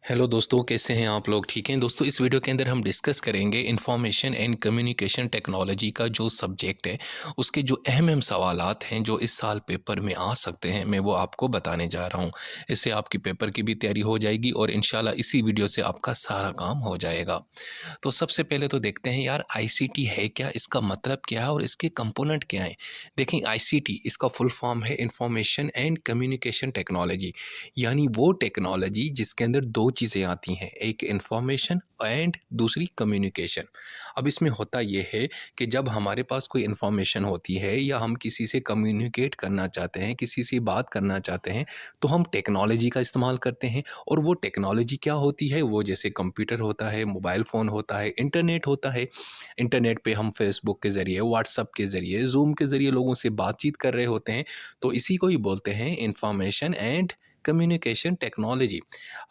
Hello दोस्तों, कैसे हैं आप लोग? ठीक हैं दोस्तों। इस वीडियो के अंदर हम डिस्कस करेंगे इंफॉर्मेशन एंड कम्युनिकेशन टेक्नोलॉजी का जो सब्जेक्ट है, उसके जो अहम अहम सवालात हैं जो इस साल पेपर में आ सकते हैं, मैं वो आपको बताने जा रहा हूं। इससे आपकी पेपर की भी तैयारी हो जाएगी और इंशाल्लाह इसी वीडियो से आपका सारा काम हो जाएगा। तो सबसे पहले तो देखते हैं यार, आईसीटी है क्या, इसका मतलब क्या है और इसके कंपोनेंट क्या हैं। देखें, आईसीटी इसका फुल फॉर्म है इंफॉर्मेशन एंड कम्युनिकेशन टेक्नोलॉजी। यानी वो टेक्नोलॉजी जिसके अंदर दो चीज़ें आती हैं, एक इंफॉर्मेशन एंड दूसरी कम्युनिकेशन। अब इसमें होता यह है कि जब हमारे पास कोई इंफॉर्मेशन होती है या हम किसी से कम्युनिकेट करना चाहते हैं, किसी से बात करना चाहते हैं, तो हम टेक्नोलॉजी का इस्तेमाल करते हैं। और वो टेक्नोलॉजी क्या होती है? वो जैसे कंप्यूटर होता है, मोबाइल फ़ोन होता है, इंटरनेट होता है। इंटरनेट पे हम फेसबुक के ज़रिए, व्हाट्सअप के ज़रिए, ज़ूम के ज़रिए लोगों से बातचीत कर रहे होते हैं। तो इसी को ही बोलते हैं इंफॉर्मेशन एंड कम्युनिकेशन टेक्नोलॉजी।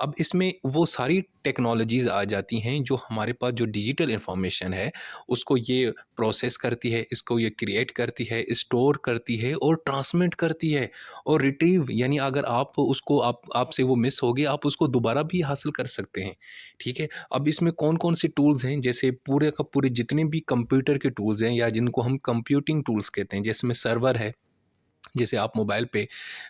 अब इसमें वो सारी टेक्नोलॉजीज़ आ जाती हैं जो हमारे पास जो डिजिटल इंफॉर्मेशन है उसको ये प्रोसेस करती है, इसको ये क्रिएट करती है, स्टोर करती है और ट्रांसमिट करती है और रिट्रीव, यानी अगर आप उसको आपसे वो मिस हो गया, आप उसको दोबारा भी हासिल कर सकते हैं। ठीक है। अब इसमें कौन कौन से टूल्स हैं, जैसे पूरे का पूरे जितने भी कंप्यूटर के टूल्स हैं या जिनको हम कंप्यूटिंग टूल्स कहते हैं, जिसमें सर्वर है। जैसे आप मोबाइल पे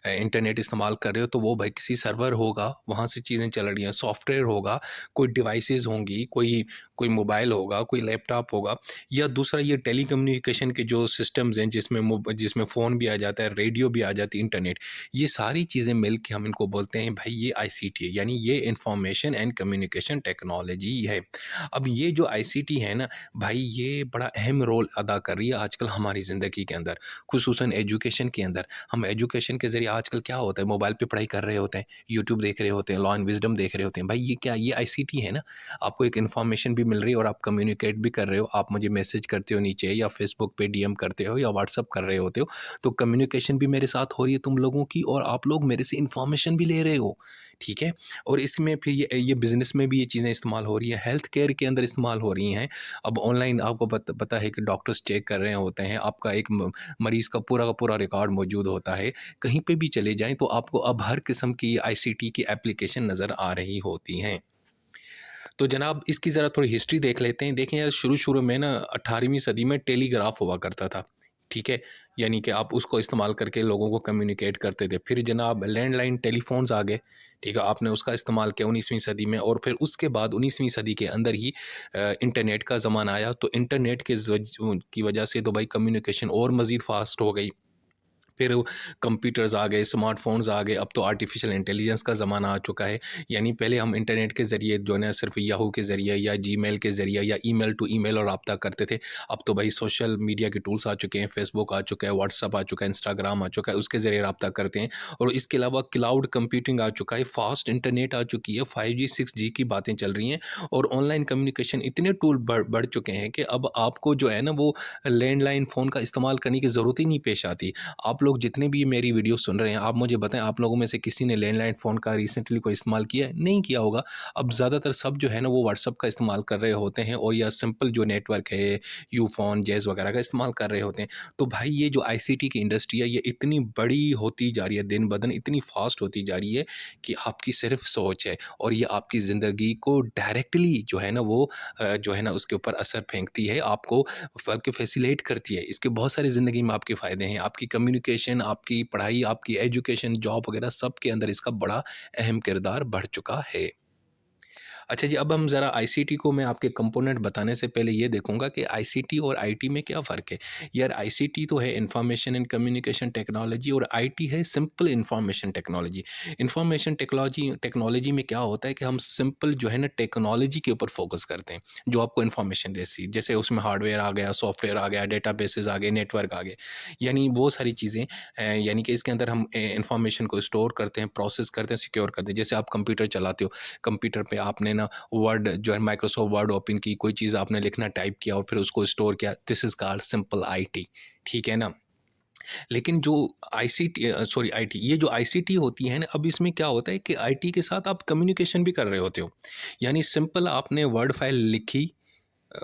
इंटरनेट इस्तेमाल कर रहे हो तो वो भाई किसी सर्वर होगा, वहाँ से चीज़ें चल रही हैं, सॉफ्टवेयर होगा, कोई डिवाइसेस होंगी, कोई कोई मोबाइल होगा, कोई लैपटॉप होगा। या दूसरा ये टेलीकम्युनिकेशन के जो सिस्टम्स हैं जिसमें फ़ोन भी आ जाता है, रेडियो भी आ जाती है, इंटरनेट। ये सारी चीज़ें मिल के हम इनको बोलते हैं भाई ये आईसीटी है, यानी ये इंफॉर्मेशन एंड कम्युनिकेशन टेक्नोलॉजी है। अब ये जो आईसीटी है ना भाई, ये बड़ा अहम रोल अदा कर रही है आजकल हमारी ज़िंदगी के अंदर, खुसूसन एजुकेशन के अंदर। हम एजुकेशन के ज़रिए आजकल क्या होता है, मोबाइल पे पढ़ाई कर रहे होते हैं, यूट्यूब देख रहे होते हैं, लॉ एंड विज़डम देख रहे होते हैं। भाई ये क्या, ये आईसीटी है ना। आपको एक इन्फॉर्मेशन भी मिल रही है और आप कम्युनिकेट भी कर रहे हो। आप मुझे मैसेज करते हो नीचे, या फेसबुक पे डीएम करते हो, या व्हाट्सअप कर रहे होते हो। तो कम्युनिकेशन भी मेरे साथ हो रही है तुम लोगों की, और आप लोग मेरे से इन्फॉर्मेशन भी ले रहे हो। ठीक है। और इसमें फिर ये बिज़नेस में भी ये चीज़ें इस्तेमाल हो रही हैं, हेल्थ केयर के अंदर इस्तेमाल हो रही हैं। अब ऑनलाइन आपको पता है कि डॉक्टर्स चेक कर रहे होते हैं, आपका एक मरीज़ का पूरा रिकॉर्ड मौजूद होता है। कहीं पे भी चले जाएँ तो आपको अब हर किस्म की आईसीटी की एप्लीकेशन नज़र आ रही होती हैं। तो जनाब इसकी ज़रा थोड़ी हिस्ट्री देख लेते हैं। देखें यार, शुरू-शुरू में ना 18वीं सदी में टेलीग्राफ हुआ करता था। ठीक है? यानी कि आप उसको इस्तेमाल करके लोगों को कम्युनिकेट करते थे। फिर जनाब लैंडलाइन टेलीफ़ोन्स आ गए। ठीक है? आपने उसका इस्तेमाल किया 19वीं सदी में, और फिर उसके बाद 19वीं सदी के अंदर ही इंटरनेट का ज़माना आया। तो इंटरनेट के की वजह से तो भाई कम्युनिकेशन और मज़ीद फ़ास्ट हो गई। फिर कंप्यूटर्स आ गए, स्मार्टफ़ोन्स आ गए, अब तो आर्टिफ़िशियल इंटेलिजेंस का ज़माना आ चुका है। यानी पहले हम इंटरनेट के ज़रिए जो है ना, सिर्फ़ याहू के ज़रिए या जीमेल के ज़रिए या ईमेल टू ईमेल और राब्ता करते थे। अब तो भाई सोशल मीडिया के टूल्स आ चुके हैं, फ़ेसबुक आ चुका है, व्हाट्सएप आ चुका है, इंस्टाग्राम आ चुका है, उसके ज़रिए राब्ता करते हैं। और इसके अलावा क्लाउड कंप्यूटिंग आ चुका है, फ़ास्ट इंटरनेट आ चुकी है, 5G 6G की बातें चल रही हैं। और ऑनलाइन कम्युनिकेशन इतने टूल बढ़ चुके हैं कि अब आपको जो है ना वो लैंडलाइन फ़ोन का इस्तेमाल करने की ज़रूरत ही नहीं पेश आती। आप लोग जितने भी मेरी वीडियो सुन रहे हैं, आप मुझे बताएं, आप लोगों में से किसी ने लैंडलाइन फ़ोन का रिसेंटली कोई इस्तेमाल किया है? नहीं किया होगा। अब ज़्यादातर सब जो है ना वो व्हाट्सअप का इस्तेमाल कर रहे होते हैं, और या सिंपल जो नेटवर्क है, यूफ़ोन, जैज़ वगैरह का इस्तेमाल कर रहे होते हैं। तो भाई ये जो आईसीटी की इंडस्ट्री है, ये इतनी बड़ी होती जा रही है, दिन ब दिन इतनी फास्ट होती जा रही है कि आपकी सिर्फ सोच है, और ये आपकी ज़िंदगी को डायरेक्टली जो है ना वो जो है ना उसके ऊपर असर फेंकती है, आपको बल्कि फैसिलिटेट करती है। इसके बहुत सारी ज़िंदगी में आपके फ़ायदे हैं, आपकी कम्युनिकेशन, आपकी पढ़ाई, आपकी एजुकेशन, जॉब वगैरह सब के अंदर इसका बड़ा अहम किरदार बढ़ चुका है। अच्छा जी, अब हम ज़रा आईसीटी को, मैं आपके कंपोनेंट बताने से पहले ये देखूँगा कि आईसीटी और आईटी में क्या फ़र्क है। यार आईसीटी तो है इंफॉर्मेशन एंड कम्युनिकेशन टेक्नोलॉजी, और आईटी है simple information technology. Information technology technology में क्या होता है कि हम सिंपल जो है ना टेक्नोलॉजी के ऊपर फोकस करते हैं, जो आपको इंफॉर्मेशन देती, जैसे उसमें हार्डवेयर आ गया, सॉफ्टवेयर आ गया, डेटाबेसेस आ गए, नेटवर्क आ गए, यानी वो सारी चीज़ें। यानी कि इसके अंदर हम इंफॉर्मेशन को स्टोर करते हैं, प्रोसेस करते हैं, सिक्योर करते हैं। जैसे आप कंप्यूटर चलाते हो, कंप्यूटर पे आपने ना वर्ड जो है माइक्रोसॉफ्ट वर्ड ओपन की, कोई चीज़ आपने लिखना, टाइप किया और फिर उसको स्टोर किया, this is called simple IT. ठीक है ना। लेकिन जो आईसीटी सॉरी आईटी, ये जो आईसीटी होती है ना, अब इसमें क्या होता है कि आईटी के साथ आप कम्युनिकेशन भी कर रहे होते हो। यानी सिंपल आपने वर्ड फाइल लिखी,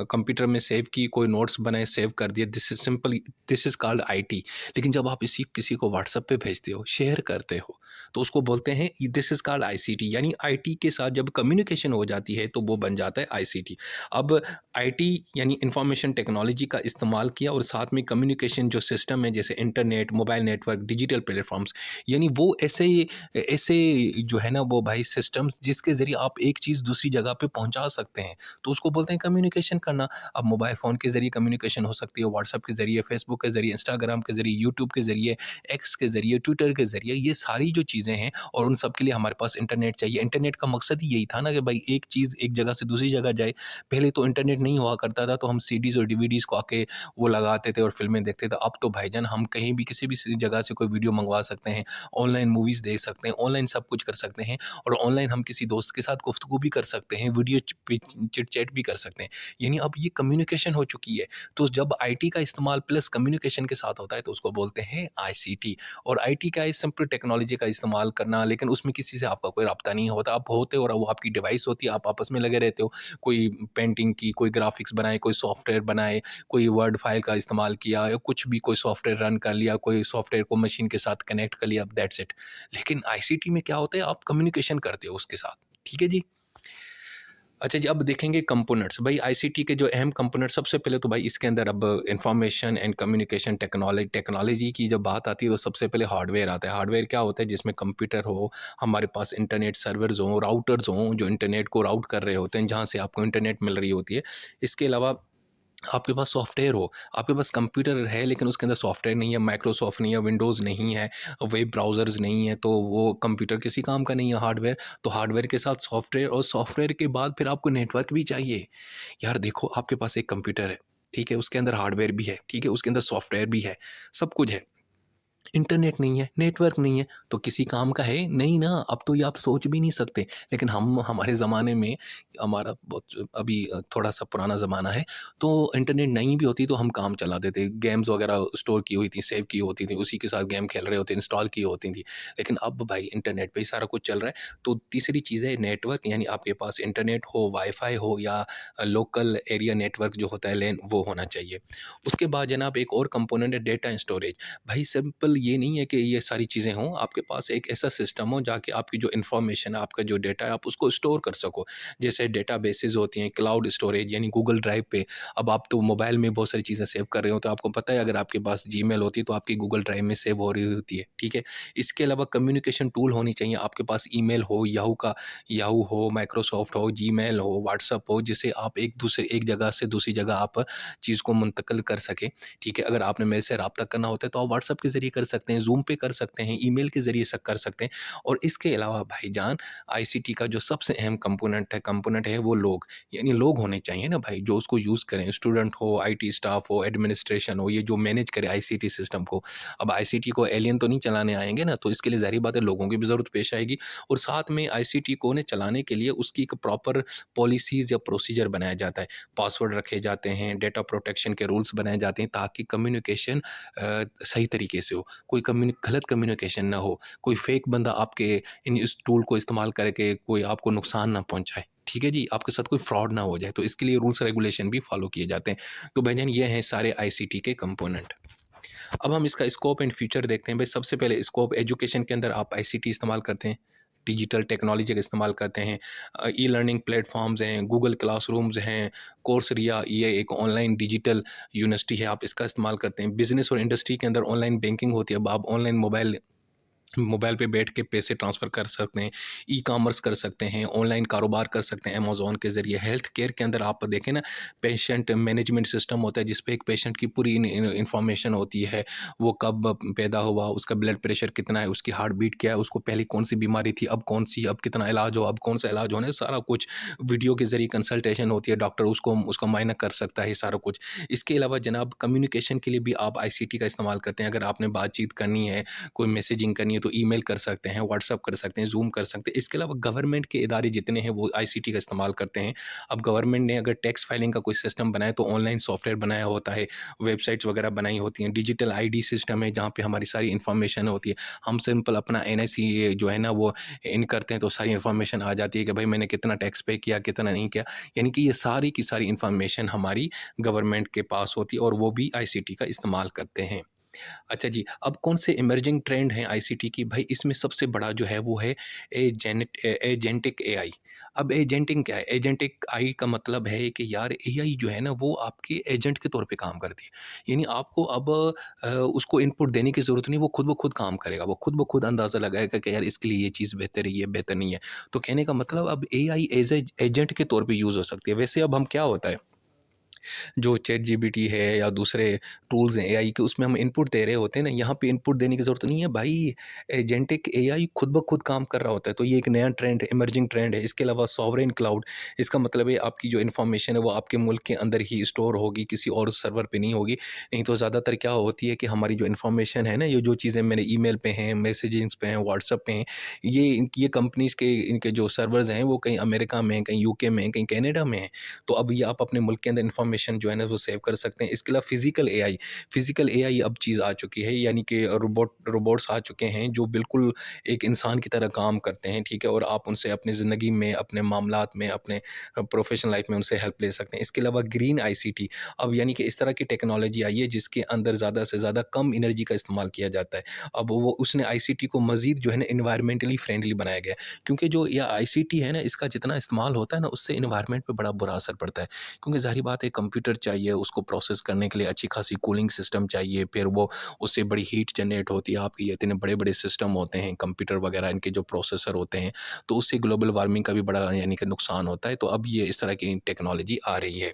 कंप्यूटर में सेव की, कोई नोट्स बनाए सेव कर दिए, this is simple, this is called IT. लेकिन जब आप इसी किसी को व्हाट्सएप पे भेजते हो, शेयर करते हो, तो उसको बोलते हैं दिस इज़ कॉल्ड आईसीटी। यानी आईटी के साथ जब कम्युनिकेशन हो जाती है तो वो बन जाता है आईसीटी। अब आईटी यानी इंफॉर्मेशन टेक्नोलॉजी का इस्तेमाल किया और साथ में कम्युनिकेशन जो सिस्टम है जैसे internet, mobile network, digital platforms, यानी वो ऐसे ऐसे जो है ना वो भाई सिस्टम्स जिसके ज़रिए आप एक चीज़ दूसरी जगह पे पहुंचा सकते हैं, तो उसको बोलते हैं कम्युनिकेशन करना। अब मोबाइल फ़ोन के ज़रिए कम्युनिकेशन हो सकती है, व्हाट्सएप के ज़रिए, फेसबुक के ज़रिए, इंस्टाग्राम के ज़रिए, यूट्यूब के ज़रिए, एक्स के ज़रिए, ट्विटर के ज़रिए, ये सारी जो चीज़ें हैं और उन सब के लिए हमारे पास इंटरनेट चाहिए। इंटरनेट का मकसद ही यही था ना कि भाई एक चीज़ एक जगह से दूसरी जगह जाए। पहले तो इंटरनेट नहीं हुआ करता था, तो हम सीडीज़ और डीवीडीज़ को आके वो लगाते थे और फ़िल्में देखते थे। अब तो भाईजान हम कहीं भी किसी भी जगह से कोई वीडियो मंगवा सकते हैं, ऑनलाइन मूवीज़ देख सकते हैं, ऑनलाइन सब कुछ कर सकते हैं और ऑनलाइन हम किसी दोस्त के साथ गुफ्तगू भी कर सकते हैं, वीडियो पे चिट-चैट भी कर सकते हैं। यानी अब ये कम्युनिकेशन हो चुकी है। तो जब आईटी का इस्तेमाल प्लस कम्युनिकेशन के साथ होता है तो उसको बोलते हैं आईसीटी। और आईटी क्या है, सिंपल टेक्नोलॉजी का इस्तेमाल करना, लेकिन उसमें किसी से आपका कोई राब्ता नहीं होता। आप होते हो और वो आपकी डिवाइस होती है, आप आपस में लगे रहते हो। कोई पेंटिंग की, कोई ग्राफिक्स बनाए, कोई सॉफ्टवेयर बनाए, कोई वर्ड फाइल का इस्तेमाल किया या कुछ भी, कोई सॉफ्टवेयर रन कर लिया, कोई सॉफ्टवेयर को मशीन के साथ कनेक्ट कर लिया, दैट्स इट। लेकिन आईसीटी में क्या होता है, आप कम्युनिकेशन करते हो उसके साथ। ठीक है जी। अच्छा जी, अब देखेंगे कंपोनेंट्स। भाई आईसीटी के जो अहम कंपोनेंट, सबसे पहले तो भाई इसके अंदर अब इंफॉर्मेशन एंड कम्युनिकेशन टेक्नोलॉजी की जब बात आती है तो सबसे पहले हार्डवेयर आता है। हार्डवेयर क्या होता है, जिसमें कंप्यूटर हो, हमारे पास इंटरनेट सर्वर्स हों, राउटर्स हों जो इंटरनेट को राउट कर रहे होते हैं, जहाँ से आपको इंटरनेट मिल रही होती है। इसके अलावा आपके पास सॉफ्टवेयर हो, आपके पास कंप्यूटर है लेकिन उसके अंदर सॉफ्टवेयर नहीं है, माइक्रोसॉफ्ट नहीं है, विंडोज़ नहीं है, वेब ब्राउज़र्स नहीं है, तो वो कंप्यूटर किसी काम का नहीं है हार्डवेयर। तो हार्डवेयर के साथ सॉफ्टवेयर और सॉफ्टवेयर के बाद फिर आपको नेटवर्क भी चाहिए। यार देखो, आपके पास एक कंप्यूटर है, ठीक है? उसके अंदर हार्डवेयर भी है, ठीक है? उसके अंदर सॉफ्टवेयर भी है, सब कुछ है। इंटरनेट नहीं है, नेटवर्क नहीं है, तो किसी काम का है नहीं ना। अब तो ये आप सोच भी नहीं सकते। लेकिन हम हमारे ज़माने में, हमारा बहुत अभी थोड़ा-सा पुराना ज़माना है, तो इंटरनेट नहीं भी होती तो हम काम चलाते थे। गेम्स वगैरह स्टोर की हुई थी, सेव की होती थी, उसी के साथ गेम खेल रहे होते, इंस्टॉल की होती थी। लेकिन अब भाई इंटरनेट पे ही सारा कुछ चल रहा है। तो तीसरी चीज़ है नेटवर्क, यानी आपके पास इंटरनेट हो, वाई-फाई हो या लोकल एरिया नेटवर्क जो होता है लैन, वो होना चाहिए। उसके बाद जनाब एक और कंपोनेंट है डेटा स्टोरेज। भाई सिंपल ये नहीं है कि ये सारी चीज़ें हों, आपके पास एक ऐसा सिस्टम हो जाके आपकी जो इन्फॉर्मेशन है, आपका जो डेटा है, आप उसको स्टोर कर सको। जैसे डेटाबेसेस होती हैं, क्लाउड स्टोरेज यानी गूगल ड्राइव पे। अब आप तो मोबाइल में बहुत सारी चीज़ें सेव कर रहे हो, तो आपको पता है अगर आपके पास जीमेल होती है तो आपकी गूगल ड्राइव में सेव हो रही होती है, ठीक है? इसके अलावा कम्युनिकेशन टूल होनी चाहिए, आपके पास ईमेल हो, याहू हो, माइक्रोसॉफ्ट हो, जीमेल हो, व्हाट्सएप हो, जिसे आप एक जगह से दूसरी जगह आप चीज़ को मुंतकिल कर सकें। ठीक है? अगर आपने मेरे से राब्ता करना होता है तो आप व्हाट्सएप के ज़रिए कर सकते हैं, ज़ूम पे कर सकते हैं, ईमेल के ज़रिए स कर सकते हैं। और इसके अलावा भाईजान आईसीटी का जो सबसे अहम कंपोनेंट है वो लोग। यानी लोग होने चाहिए ना भाई, जो उसको यूज़ करें, स्टूडेंट हो, आईटी स्टाफ हो, एडमिनिस्ट्रेशन हो, ये जो मैनेज करे आईसीटी सिस्टम को। अब आईसीटी को एलियन तो नहीं चलाने आएँगे ना, तो इसके लिए ज़ाहिर बात है लोगों की भी ज़रूरत पेश आएगी। और साथ में आईसीटी को ने चलाने के लिए उसकी एक प्रॉपर पॉलिसीज़ या प्रोसीजर बनाया जाता है। पासवर्ड रखे जाते हैं, डेटा प्रोटेक्शन के रूल्स बनाए जाते हैं ताकि कम्युनिकेशन सही तरीके से हो, कोई गलत कम्युनिकेशन ना हो, कोई फेक बंदा आपके इस टूल को इस्तेमाल करके कोई आपको नुकसान ना पहुंचाए। ठीक है जी, आपके साथ कोई फ्रॉड ना हो जाए, तो इसके लिए रूल्स रेगुलेशन भी फॉलो किए जाते हैं। तो भाईजान ये हैं सारे आईसीटी के कंपोनेंट। अब हम इसका स्कोप एंड फ्यूचर देखते हैं। भाई सबसे पहले स्कोप, एजुकेशन के अंदर आप आईसीटी इस्तेमाल करते हैं, डिजिटल टेक्नोलॉजी का इस्तेमाल करते हैं। ई लर्निंग प्लेटफॉर्म्स हैं, गूगल क्लासरूम्स हैं, कोर्सरिया ये एक ऑनलाइन डिजिटल यूनिवर्सिटी है, आप इसका इस्तेमाल करते हैं। बिजनेस और इंडस्ट्री के अंदर ऑनलाइन बैंकिंग होती है, अब आप ऑनलाइन मोबाइल मोबाइल पे बैठ के पैसे ट्रांसफ़र कर सकते हैं, ई-कॉमर्स कर सकते हैं, ऑनलाइन कारोबार कर सकते हैं अमेज़न के ज़रिए। हेल्थ केयर के अंदर आप देखें ना, पेशेंट मैनेजमेंट सिस्टम होता है, जिस पे एक पेशेंट की पूरी इन्फॉर्मेशन होती है। वो कब पैदा हुआ, उसका ब्लड प्रेशर कितना है, उसकी हार्ट बीट क्या है, उसको पहले कौन-सी बीमारी थी, अब कौन-सी, अब कितना इलाज हो, अब कौन-सा इलाज होना है, सारा कुछ वीडियो के ज़रिए कंसल्टेशन होती है, डॉक्टर उसको उसका मुआयना कर सकता है, सारा कुछ। इसके अलावा जनाब कम्युनिकेशन के लिए भी आप आईसीटी का इस्तेमाल करते हैं। अगर आपने बातचीत करनी है, कोई मैसेजिंग करनी है, तो ईमेल कर सकते हैं, व्हाट्सएप कर सकते हैं, ज़ूम कर सकते हैं। इसके अलावा गवर्नमेंट के इदारे जितने हैं वो आईसीटी का इस्तेमाल करते हैं। अब गवर्नमेंट ने अगर टैक्स फाइलिंग का कोई सिस्टम बनाया तो ऑनलाइन सॉफ्टवेयर बनाया होता है, वेबसाइट्स वगैरह बनाई होती हैं, डिजिटल आईडी सिस्टम है जहाँ पे हमारी सारी इन्फॉर्मेशन होती है। हम सिंपल अपना एनआईसी जो है ना वो इन करते हैं तो सारी इन्फॉर्मेशन आ जाती है कि भाई मैंने कितना टैक्स पे किया, कितना नहीं किया। यानी कि ये सारी की सारी इन्फॉर्मेशन हमारी गवर्नमेंट के पास होती है और वो भी आईसीटी का इस्तेमाल करते हैं। अच्छा जी, अब कौन से इमर्जिंग ट्रेंड हैं आईसीटी की? भाई इसमें सबसे बड़ा जो है वो है एजेंटिक एआई। अब एजेंटिंग क्या है? एजेंटिक आई का मतलब है कि यार एआई जो है ना वो आपके एजेंट के तौर पे काम करती है। यानी आपको अब उसको इनपुट देने की ज़रूरत नहीं, वो खुद ब खुद काम करेगा। वो खुद ब खुद अंदाज़ा लगाएगा कि यार इसके लिए ये चीज़ बेहतर है, ये बेहतर नहीं है। तो कहने का मतलब अब एआई एज़ ए एजेंट के तौर पे यूज़ हो सकती है। वैसे अब हम क्या होता है जो चैट जीपीटी है या दूसरे टूल्स हैं एआई के उसमें हम इनपुट दे रहे होते हैं ना, यहाँ पे इनपुट देने की ज़रूरत नहीं है भाई। एजेंटिक एआई खुद ब खुद काम कर रहा होता है। तो ये एक नया ट्रेंड है, इमर्जिंग ट्रेंड है। इसके अलावा सॉवरेन क्लाउड, इसका मतलब है आपकी जो इन्फॉर्मेशन है वो आपके मुल्क के अंदर ही स्टोर होगी, किसी और सर्वर पे नहीं होगी। नहीं तो ज़्यादातर क्या होती है कि हमारी जो इन्फॉर्मेशन है ना, ये जो चीज़ें मेरे ईमेल पे हैं, मैसेजिंग्स पे हैं, व्हाट्सएप पे हैं, ये कंपनीज़ के इनके जो सर्वर्स हैं वो कहीं अमेरिका में हैं, कहीं यूके में हैं, कहीं कनाडा में हैं। तो अब ये आप अपने मुल्क के अंदर इन्फॉर्मेशन जो है ना वो सेव कर सकते हैं। इसके अलावा फिजिकल एआई अब चीज़ आ चुकी है, यानी कि रोबोट्स आ चुके हैं जो बिल्कुल एक इंसान की तरह काम करते हैं, ठीक है? और आप उनसे अपनी ज़िंदगी में, अपने मामलात में, अपने प्रोफेशनल लाइफ में उनसे हेल्प ले सकते हैं। इसके अलावा ग्रीन आईसीटी, अब यानी कि इस तरह की टेक्नोलॉजी आई है जिसके अंदर ज़्यादा से ज़्यादा कम एनर्जी का इस्तेमाल किया जाता है। अब वो उसने आईसीटी को मज़ीद जो है ना एनवायरमेंटली फ्रेंडली बनाया गया है, क्योंकि जो ये आईसीटी है ना इसका जितना इस्तेमाल होता है ना उससे एनवायरनमेंट पे बड़ा बुरा असर पड़ता है। क्योंकि ज़ाहिर बात है कंप्यूटर चाहिए, उसको प्रोसेस करने के लिए अच्छी खासी कूलिंग सिस्टम चाहिए, फिर वो उससे बड़ी हीट जनरेट होती है। आपके ये इतने बड़े-बड़े सिस्टम होते हैं, कंप्यूटर वगैरह इनके जो प्रोसेसर होते हैं, तो उससे ग्लोबल वार्मिंग का भी बड़ा यानी कि नुकसान होता है। तो अब ये इस तरह की टेक्नोलॉजी आ रही है।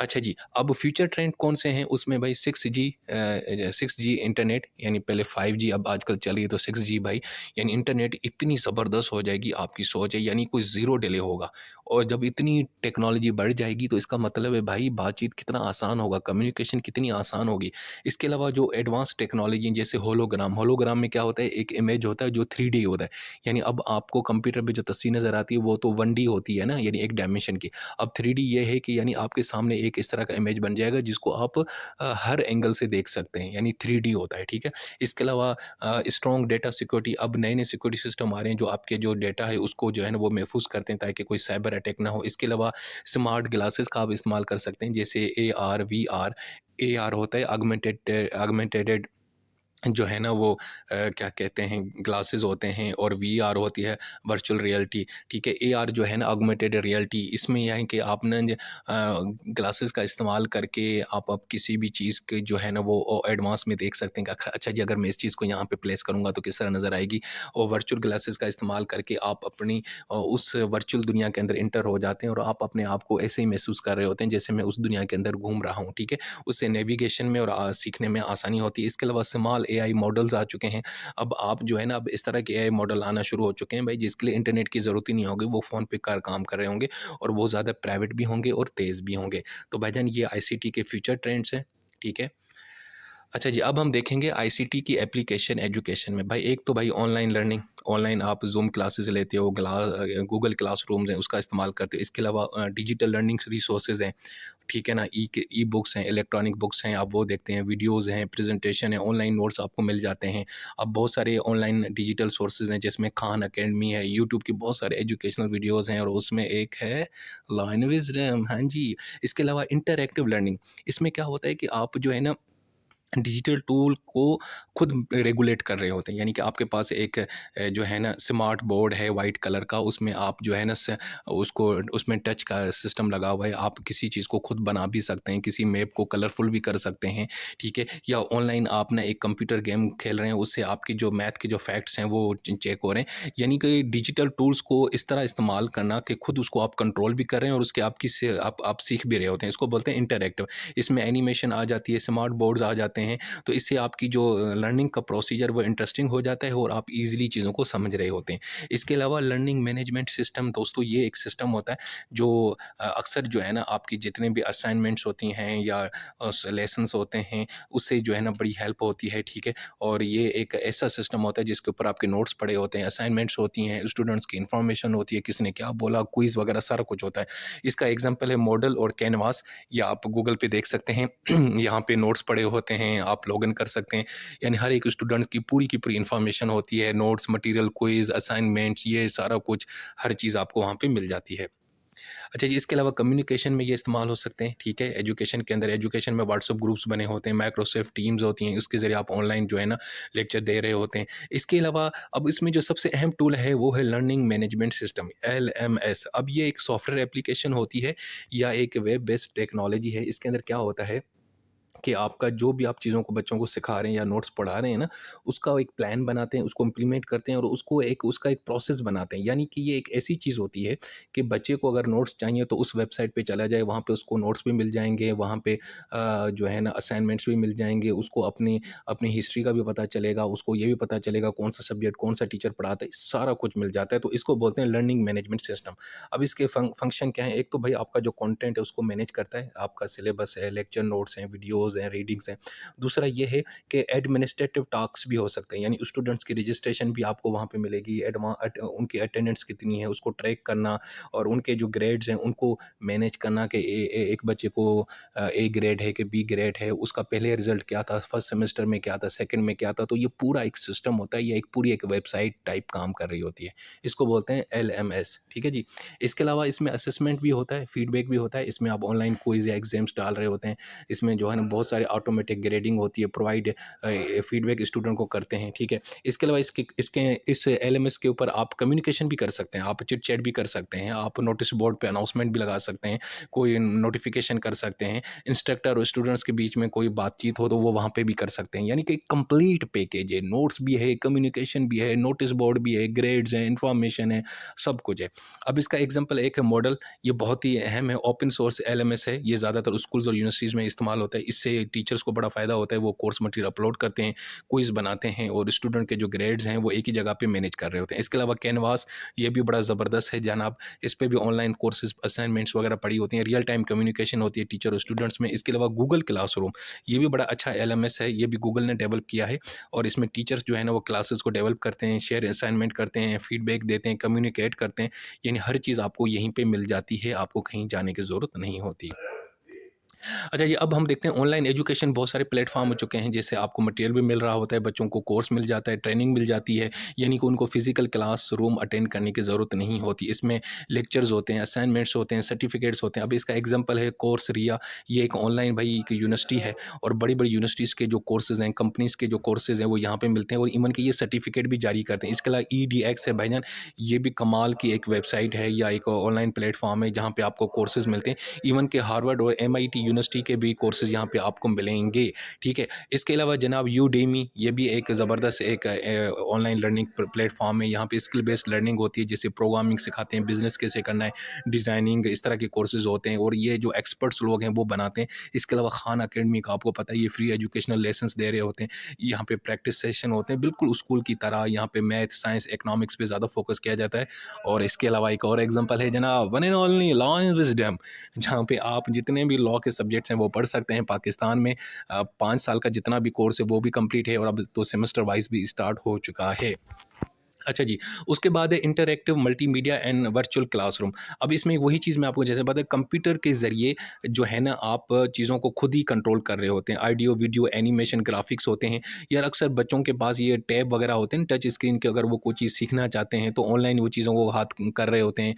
अच्छा जी, अब फ्यूचर ट्रेंड कौन से हैं उसमें भाई 6G इंटरनेट, यानी पहले 5G अब आजकल चल रही है तो 6G भाई, यानी इंटरनेट इतनी ज़बरदस्त हो जाएगी, आपकी सोच है यानी कोई ज़ीरो डिले होगा। और जब इतनी टेक्नोलॉजी बढ़ जाएगी तो इसका मतलब है भाई बातचीत कितना आसान होगा, कम्युनिकेशन कितनी आसान होगी। इसके अलावा जो एडवांस टेक्नोलॉजी जैसे होलोग्राम में क्या होता है, एक इमेज होता है जो 3D होता है। यानी अब आपको कंप्यूटर पे जो तस्वीर नज़र आती है वो तो 1D होती है ना, यानी एक डायमेंशन की। अब 3D ये है कि यानी आपके सामने एक इस तरह का इमेज बन जाएगा जिसको आप हर एंगल से देख सकते हैं, यानी 3D होता है, ठीक है? इसके अलावा स्ट्रॉन्ग डेटा सिक्योरिटी, अब नए-नए सिक्योरिटी सिस्टम आ रहे हैं जो आपके जो डेटा है उसको जो है ना वो महफूज़ करते हैं ताकि कोई साइबर अटैक ना हो। इसके अलावा स्मार्ट ग्लासेस का आप इस्तेमाल कर सकते हैं जैसे एआर, वीआर। एआर होता है ऑगमेंटेड जो है ना वो क्या कहते हैं ग्लासेस होते हैं, और वीआर होती है वर्चुअल रियलिटी, ठीक है? एआर जो है ना ऑगमेंटेड रियलिटी, इसमें यह है कि आपने ग्लासेस का इस्तेमाल करके आप किसी भी चीज़ के जो है ना वो एडवांस में देख सकते हैं कि अच्छा जी अगर मैं इस चीज़ को यहाँ पे प्लेस करूँगा तो किस तरह नज़र आएगी। और वर्चुअल ग्लासेस का इस्तेमाल करके आप अपनी उस वर्चुअल दुनिया के अंदर इंटर हो जाते हैं और आप अपने आप को ऐसे ही महसूस कर रहे होते हैं जैसे मैं उस दुनिया के अंदर घूम रहा हूँ, ठीक है? उससे नेविगेशन में और सीखने में आसानी होती है। इसके अलावा स्मॉल एआई मॉडल्स आ चुके हैं। अब आप जो है ना अब इस तरह के एआई मॉडल आना शुरू हो चुके हैं भाई जिसके लिए इंटरनेट की ज़रूरत ही नहीं होगी। वो फ़ोन पे काम कर रहे होंगे और वो ज़्यादा प्राइवेट भी होंगे और तेज़ भी होंगे। तो भाईजान ये आईसीटी के फ्यूचर ट्रेंड्स हैं, ठीक है? अच्छा जी, अब हम देखेंगे आईसीटी की एप्लीकेशन एजुकेशन में। भाई एक तो भाई ऑनलाइन लर्निंग, ऑनलाइन आप ज़ूम क्लासेस लेते हो, गूगल क्लासरूम्स हैं उसका इस्तेमाल करते हो। इसके अलावा डिजिटल लर्निंग रिसोर्सेज़ हैं, ठीक है ना? ई बुक्स हैं, इलेक्ट्रॉनिक बुक्स हैं, आप वो देखते हैं, वीडियोज़ हैं, प्रेजेंटेशन है, ऑनलाइन नोट्स आपको मिल जाते हैं। अब बहुत सारे ऑनलाइन डिजिटल सोर्सेज़ हैं जिसमें खान अकेडमी है, यूट्यूब के बहुत सारे एजुकेशनल वीडियोज़ हैं और उसमें एक है लर्न विज़डम, हाँ जी। इसके अलावा इंटरैक्टिव लर्निंग, इसमें क्या होता है कि आप जो है ना डिजिटल टूल को खुद रेगुलेट कर रहे होते हैं, यानी कि आपके पास एक जो है ना स्मार्ट बोर्ड है वाइट कलर का, उसमें आप जो है ना उसको उसमें टच का सिस्टम लगा हुआ है। आप किसी चीज़ को खुद बना भी सकते हैं, किसी मैप को कलरफुल भी कर सकते हैं, ठीक है? या ऑनलाइन आप ना एक कंप्यूटर गेम खेल रहे हैं, उससे आपकी जो मैथ के जो फैक्ट्स हैं वो चेक हो रहे हैं। यानी कि डिजिटल टूल्स को इस तरह इस्तेमाल करना कि खुद उसको आप कंट्रोल भी कर रहे हैं और उसके आपकी से आप सीख भी रहे होते हैं। इसको बोलते हैं इंटरैक्टिव। इसमें एनिमेशन आ जाती है, स्मार्ट बोर्ड्स आ जाते हैं, हैं, तो इससे आपकी जो लर्निंग का प्रोसीजर वो इंटरेस्टिंग हो जाता है और आप ईज़िली चीज़ों को समझ रहे होते हैं। इसके अलावा लर्निंग मैनेजमेंट सिस्टम दोस्तों ये एक सिस्टम होता है जो अक्सर जो है ना आपकी जितने भी असाइनमेंट्स होती हैं या लेसन्स होते हैं, उससे जो है ना बड़ी हेल्प होती है, ठीक है? और ये एक ऐसा सिस्टम होता है जिसके ऊपर आपके नोट्स पड़े होते हैं, असाइनमेंट्स होती हैं, स्टूडेंट्स की इन्फॉर्मेशन होती है, किसने क्या बोला, क्विज़ वगैरह सारा कुछ होता है। इसका एग्जांपल है मॉडल और कैनवास, या आप गूगल पे देख सकते हैं। यहाँ पे नोट्स पड़े होते हैं, आप लॉगिन कर सकते हैं। यानी हर एक स्टूडेंट्स की पूरी इन्फॉर्मेशन होती है, नोट्स, मटेरियल, क्विज़, असाइनमेंट्स, ये सारा कुछ हर चीज़ आपको वहाँ पे मिल जाती है। अच्छा जी, इसके अलावा कम्युनिकेशन में ये इस्तेमाल हो सकते हैं, ठीक है? एजुकेशन के अंदर एजुकेशन में व्हाट्सएप ग्रुप्स बने होते हैं, माइक्रोसॉफ्ट टीम्स होती हैं, उसके ज़रिए आप ऑनलाइन जो है ना लेक्चर दे रहे होते हैं। इसके अलावा अब इसमें जो सबसे अहम टूल है वो है लर्निंग मैनेजमेंट सिस्टम, एलएमएस। अब ये एक सॉफ्टवेयर एप्लीकेशन होती है या एक वेब बेस्ड टेक्नोलॉजी है। इसके अंदर क्या होता है कि आपका जो भी आप चीज़ों को बच्चों को सिखा रहे हैं या नोट्स पढ़ा रहे हैं ना, उसका एक प्लान बनाते हैं, उसको इम्प्लीमेंट करते हैं और उसको एक उसका एक प्रोसेस बनाते हैं। यानी कि ये एक ऐसी चीज़ होती है कि बच्चे को अगर नोट्स चाहिए तो उस वेबसाइट पे चला जाए, वहाँ पे उसको नोट्स भी मिल जाएँगे, वहाँ पे जो है ना असाइनमेंट्स भी मिल जाएँगे, उसको अपनी अपनी हिस्ट्री का भी पता चलेगा, उसको ये भी पता चलेगा कौन-सा सब्जेक्ट, कौन-सा टीचर पढ़ाता है, सारा कुछ मिल जाता है। तो इसको बोलते हैं लर्निंग मैनेजमेंट सिस्टम। अब इसके फंक्शन क्या है? एक तो भाई आपका जो कंटेंट है उसको मैनेज करता है, आपका सिलेबस है, लेक्चर नोट्स हैं, वीडियोज़ हैं, रीडिंग्स हैं। दूसरा ये है कि एडमिनिस्ट्रेटिव टास्क भी हो सकते हैं, यानी स्टूडेंट्स की रजिस्ट्रेशन भी आपको वहाँ पे मिलेगी, उनकी अटेंडेंस कितनी है उसको ट्रैक करना और उनके जो ग्रेड्स हैं उनको मैनेज करना कि एक बच्चे को ए ग्रेड है कि बी ग्रेड है, उसका पहले रिजल्ट क्या था, फर्स्ट सेमेस्टर में क्या था, सेकंड में क्या था। तो ये पूरा एक सिस्टम होता है, ये एक पूरी एक वेबसाइट टाइप काम कर रही होती है। इसको बोलते हैं LMS, ठीक है जी। इसके अलावा इसमें असेसमेंट भी होता है, फीडबैक भी होता है, इसमें आप ऑनलाइन क्विज या एग्जाम्स डाल रहे होते हैं, इसमें जो है ना बहुत सारे ऑटोमेटिक ग्रेडिंग होती है, प्रोवाइड फीडबैक स्टूडेंट को करते हैं, ठीक है। इसके अलावा इसके इसके इस LMS के ऊपर आप कम्युनिकेशन भी कर सकते हैं, आप चिट चैट भी कर सकते हैं, आप नोटिस बोर्ड पे अनाउंसमेंट भी लगा सकते हैं, कोई नोटिफिकेशन कर सकते हैं, इंस्ट्रक्टर और स्टूडेंट्स के बीच में कोई बातचीत हो तो वो वहाँ पे भी कर सकते हैं। यानी कि एक कंप्लीट पैकेज है, नोट्स भी है, कम्युनिकेशन भी है, नोटिस बोर्ड भी है, ग्रेड्स हैं, इन्फॉर्मेशन है, सब कुछ है। अब इसका एग्जाम्पल एक है मॉडल, ये बहुत ही अहम है, ओपन सोर्स LMS है, ये ज़्यादातर स्कूल्स और यूनिवर्सिटीज़ में इस्तेमाल होता है। इससे टीचर्स को बड़ा फ़ायदा होता है, वो कोर्स मटेरियल अपलोड करते हैं, क्विज़ बनाते हैं और स्टूडेंट के जो ग्रेड्स हैं वो एक ही जगह पे मैनेज कर रहे होते हैं। इसके अलावा कैनवास, ये भी बड़ा ज़बरदस्त है जनाब, इस पे भी ऑनलाइन कोर्सेज, असाइनमेंट्स वगैरह पड़ी होती हैं, रियल टाइम कम्युनिकेशन होती है टीचर और स्टूडेंट्स में। इसके अलावा गूगल क्लासरूम, ये भी बड़ा अच्छा LMS है, ये भी गूगल ने डेवलप किया है और इसमें टीचर्स जो है ना वो क्लासेस को डेवलप करते हैं, शेयर असाइनमेंट करते हैं, फीडबैक देते हैं, कम्युनिकेट करते हैं। यानी हर चीज़ आपको यहीं पे मिल जाती है, आपको कहीं जाने की ज़रूरत नहीं होती। अच्छा जी, अब हम देखते हैं ऑनलाइन एजुकेशन, बहुत सारे प्लेटफ़ॉर्म हो चुके हैं, जिससे आपको मटेरियल भी मिल रहा होता है, बच्चों को कोर्स मिल जाता है, ट्रेनिंग मिल जाती है, यानी कि उनको फिज़िकल क्लासरूम अटेंड करने की ज़रूरत नहीं होती। इसमें लेक्चर्स होते हैं, असाइनमेंट्स होते हैं, सर्टिफ़िकेट्स होते हैं। अब इसका एग्ज़ाम्पल है कोर्स रिया, ये एक ऑनलाइन भाई एक यूनिवर्सिटी है और बड़ी-बड़ी यूनिवर्सिटीज़ के जो कोर्सेज़ हैं, कंपनीज़ के जो कोर्सेज़ हैं, वो यहाँ पे मिलते हैं और इवन कि ये सर्टिफ़िकेट भी जारी करते हैं। इसके अलावा EDX है भाईजान, ये भी कमाल की एक वेबसाइट है या एक ऑनलाइन प्लेटफ़ॉर्म है, जहाँ पे आपको कोर्सेज़ मिलते हैं। इवन कि हार्वर्ड और MIT यूनिवर्सिटी के भी कोर्सेज़ यहाँ पे आपको मिलेंगे, ठीक है। इसके अलावा जनाब यूडेमी, ये भी एक ज़बरदस्त एक ऑनलाइन लर्निंग प्लेटफॉर्म है, यहाँ पे स्किल बेस्ड लर्निंग होती है, जैसे प्रोग्रामिंग सिखाते हैं, बिजनेस कैसे करना है, डिज़ाइनिंग, इस तरह के कोर्सेज़ होते हैं और ये जो एक्सपर्ट्स लोग हैं वो बनाते हैं। इसके अलावा खान अकेडमी का आपको पता है, ये फ्री एजुकेशनल लेसन्स दे रहे होते हैं, यहाँ पे प्रैक्टिस सेशन होते हैं, बिल्कुल स्कूल की तरह। यहाँ पे मैथ, साइंस, इकोनॉमिक्स पे ज़्यादा फोकस किया जाता है। और इसके अलावा एक और एग्जाम्पल है जनाब, one and only law and wisdom, जहाँ पे आप जितने भी लॉ के सब्जेक्ट्स हैं वो पढ़ सकते हैं। पाकिस्तान में 5 साल का जितना भी कोर्स है वो भी कंप्लीट है और अब तो सेमेस्टर वाइज भी स्टार्ट हो चुका है। अच्छा जी, उसके बाद है interactive multimedia and virtual classroom. अब इसमें वही चीज़ मैं आपको जैसे बताया, कंप्यूटर के ज़रिए जो है ना आप चीज़ों को खुद ही कंट्रोल कर रहे होते हैं। ऑडियो, वीडियो, एनिमेशन, ग्राफिक्स होते हैं। यार अक्सर बच्चों के पास ये टैब वगैरह होते हैं टच स्क्रीन के, अगर वो कोई चीज़ सीखना चाहते हैं तो ऑनलाइन वो चीज़ों को हाथ कर रहे होते हैं,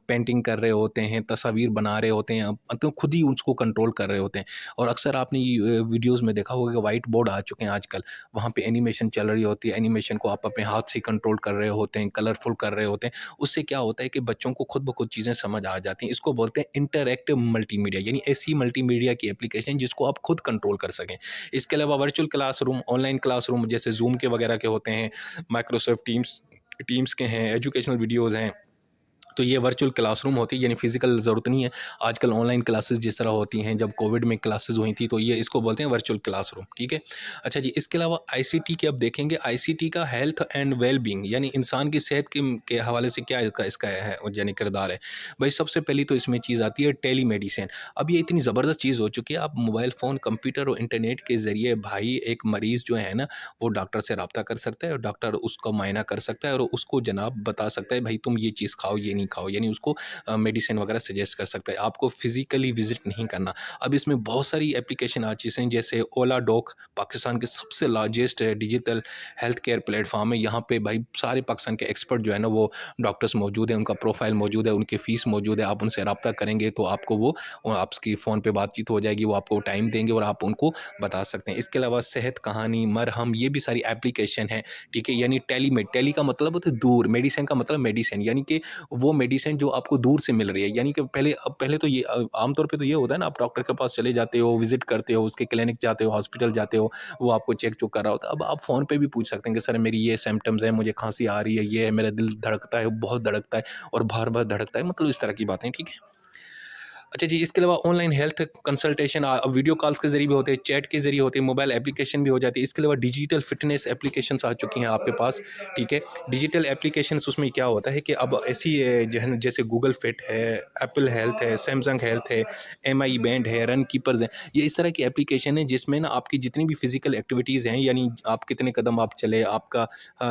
पेंटिंग कर रहे होते हैं, तस्वीर बना रहे होते हैं, मतलब खुद ही उसको कंट्रोल कर रहे होते हैं। और अक्सर आपने वीडियोज़ में देखा होगा कि व्हाइट बोर्ड आ चुके हैं आजकल, वहाँ पे एनिमेशन चल रही होती है, एनिमेशन को आप अपने हाथ से कंट्रोल कर रहे होते हैं, कलरफुल कर रहे होते हैं। उससे क्या होता है कि बच्चों को खुद ब खुद चीज़ें समझ आ जाती हैं। इसको बोलते हैं इंटरैक्टिव मल्टीमीडिया, यानी ऐसी मल्टीमीडिया की एप्लीकेशन जिसको आप खुद कंट्रोल कर सकें। इसके अलावा वर्चुअल क्लासरूम, ऑनलाइन क्लासरूम जैसे ज़ूम के वगैरह के होते हैं, माइक्रोसॉफ्ट टीम्स टीम्स के हैं, एजुकेशनल वीडियोज़ हैं, तो ये वर्चुअल क्लासरूम होती है, यानी फिजिकल ज़रूरत नहीं है। आजकल ऑनलाइन क्लासेस जिस तरह होती हैं, जब कोविड में क्लासेस हुई थी तो ये इसको बोलते हैं वर्चुअल क्लासरूम, ठीक है। अच्छा जी, इसके अलावा आईसीटी की अब देखेंगे, आईसीटी का हेल्थ एंड वेल बींग यानी इंसान की सेहत के हवाले से क्या इसका है यानी किरदार है। भाई सबसे पहली तो इसमें चीज़ आती है टेली मेडिसिन। अब ये इतनी ज़बरदस्त चीज़ हो चुकी है, आप मोबाइल फ़ोन, कंप्यूटर और इंटरनेट के ज़रिए भाई एक मरीज़ जो है ना, वो डॉक्टर से रब्ता कर सकता है और डॉक्टर उसका मुआयना कर सकता है और उसको जनाब बता सकता है भाई तुम ये चीज़ खाओ, ये नहीं खाओ, यानी उसको मेडिसिन वगैरह सजेस्ट कर सकता है। आपको फिज़िकली विज़िट नहीं करना। अब इसमें बहुत सारी एप्लीकेशन आ चुकी हैं, जैसे ओला डॉक पाकिस्तान के सबसे largest digital health care platform है। यहाँ पे भाई सारे पाकिस्तान के एक्सपर्ट जो है ना, वो डॉक्टर्स मौजूद हैं, उनका प्रोफ़ाइल मौजूद है, उनकी फ़ीस मौजूद है। आप उनसे रब्ता करेंगे तो आपको वो आपकी फ़ोन पे बातचीत हो जाएगी, वो आपको टाइम देंगे और आप उनको बता सकते हैं। इसके अलावा सेहत कहानी, मरहम, ये भी सारी एप्लीकेशन है, ठीक है। यानी टेलीमेड, टेली का मतलब होता है दूर, मेडिसिन का मतलब मेडिसिन, यानी कि वो मेडिसिन जो आपको दूर से मिल रही है। यानी कि पहले तो ये आमतौर पे तो ये होता है ना, आप डॉक्टर के पास चले जाते हो, विजिट करते हो, उसके क्लिनिक जाते हो, हॉस्पिटल जाते हो, वो आपको चेक चुक कर रहा होता है। अब आप फ़ोन पे भी पूछ सकते हैं कि सर मेरी ये सिम्पटम्स हैं, मुझे खांसी आ रही है, ये है, मेरा दिल धड़कता है, बहुत धड़कता है और बार-बार धड़कता है, मतलब इस तरह की बातें, ठीक है। अच्छा जी, इसके अलावा online health consultation video calls के ज़रिए भी होते हैं, चैट के ज़रिए होते हैं, मोबाइल एप्लीकेशन भी हो जाती है। इसके अलावा डिजिटल फ़िटनेस एप्लीकेशंस आ चुकी हैं आपके पास, ठीक है। डिजिटल एप्लीकेशंस उसमें क्या होता है कि अब ऐसी जो है ना, जैसे गूगल फिट है, एप्पल हेल्थ है, सैमसंग हेल्थ है, एमआई बैंड है, रन कीपर्स हैं। ये इस तरह की एप्लीकेशन है जिसमें ना आपकी जितनी भी फ़िज़िकल एक्टिविटीज़ हैं, यानी आप कितने कदम आप चले, आपका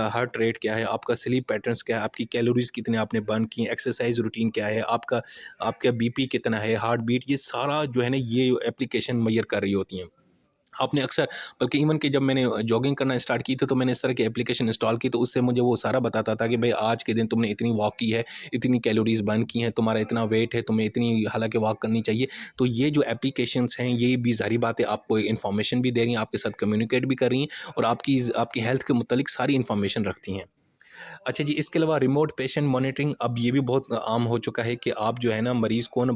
हार्ट रेट क्या है, आपका स्लीप पैटर्न्स क्या है, आपकी कैलोरीज़ कितने आपने बर्न की, एक्सरसाइज़ रूटीन क्या है, आपका आपका बीपी कितना है, हार्ट बीट, ये सारा जो है ना, ये एप्लीकेशन मेजर कर रही होती हैं। आपने अक्सर, बल्कि इवन कि जब मैंने जॉगिंग करना स्टार्ट की थी तो मैंने इस तरह की एप्लीकेशन इंस्टॉल की, तो उससे मुझे वो सारा बताता था कि भाई आज के दिन तुमने इतनी वॉक की है, इतनी कैलोरीज बर्न की हैं, तुम्हारा इतना वेट है, तुम्हें इतनी हालांकि वॉक करनी चाहिए। तो ये जो एप्लीकेशंस हैं, ये भी ज़ाहिर बात है आपको इन्फॉर्मेशन भी दे रही हैं, आपके साथ कम्युनिकेट भी कर रही हैं और आपकी आपकी हेल्थ के मुतालिक सारी इन्फॉर्मेशन रखती हैं। अच्छा जी, इसके अलावा रिमोट पेशेंट मॉनिटरिंग अब ये भी बहुत आम हो चुका है कि आप जो है ना, मरीज़ को ना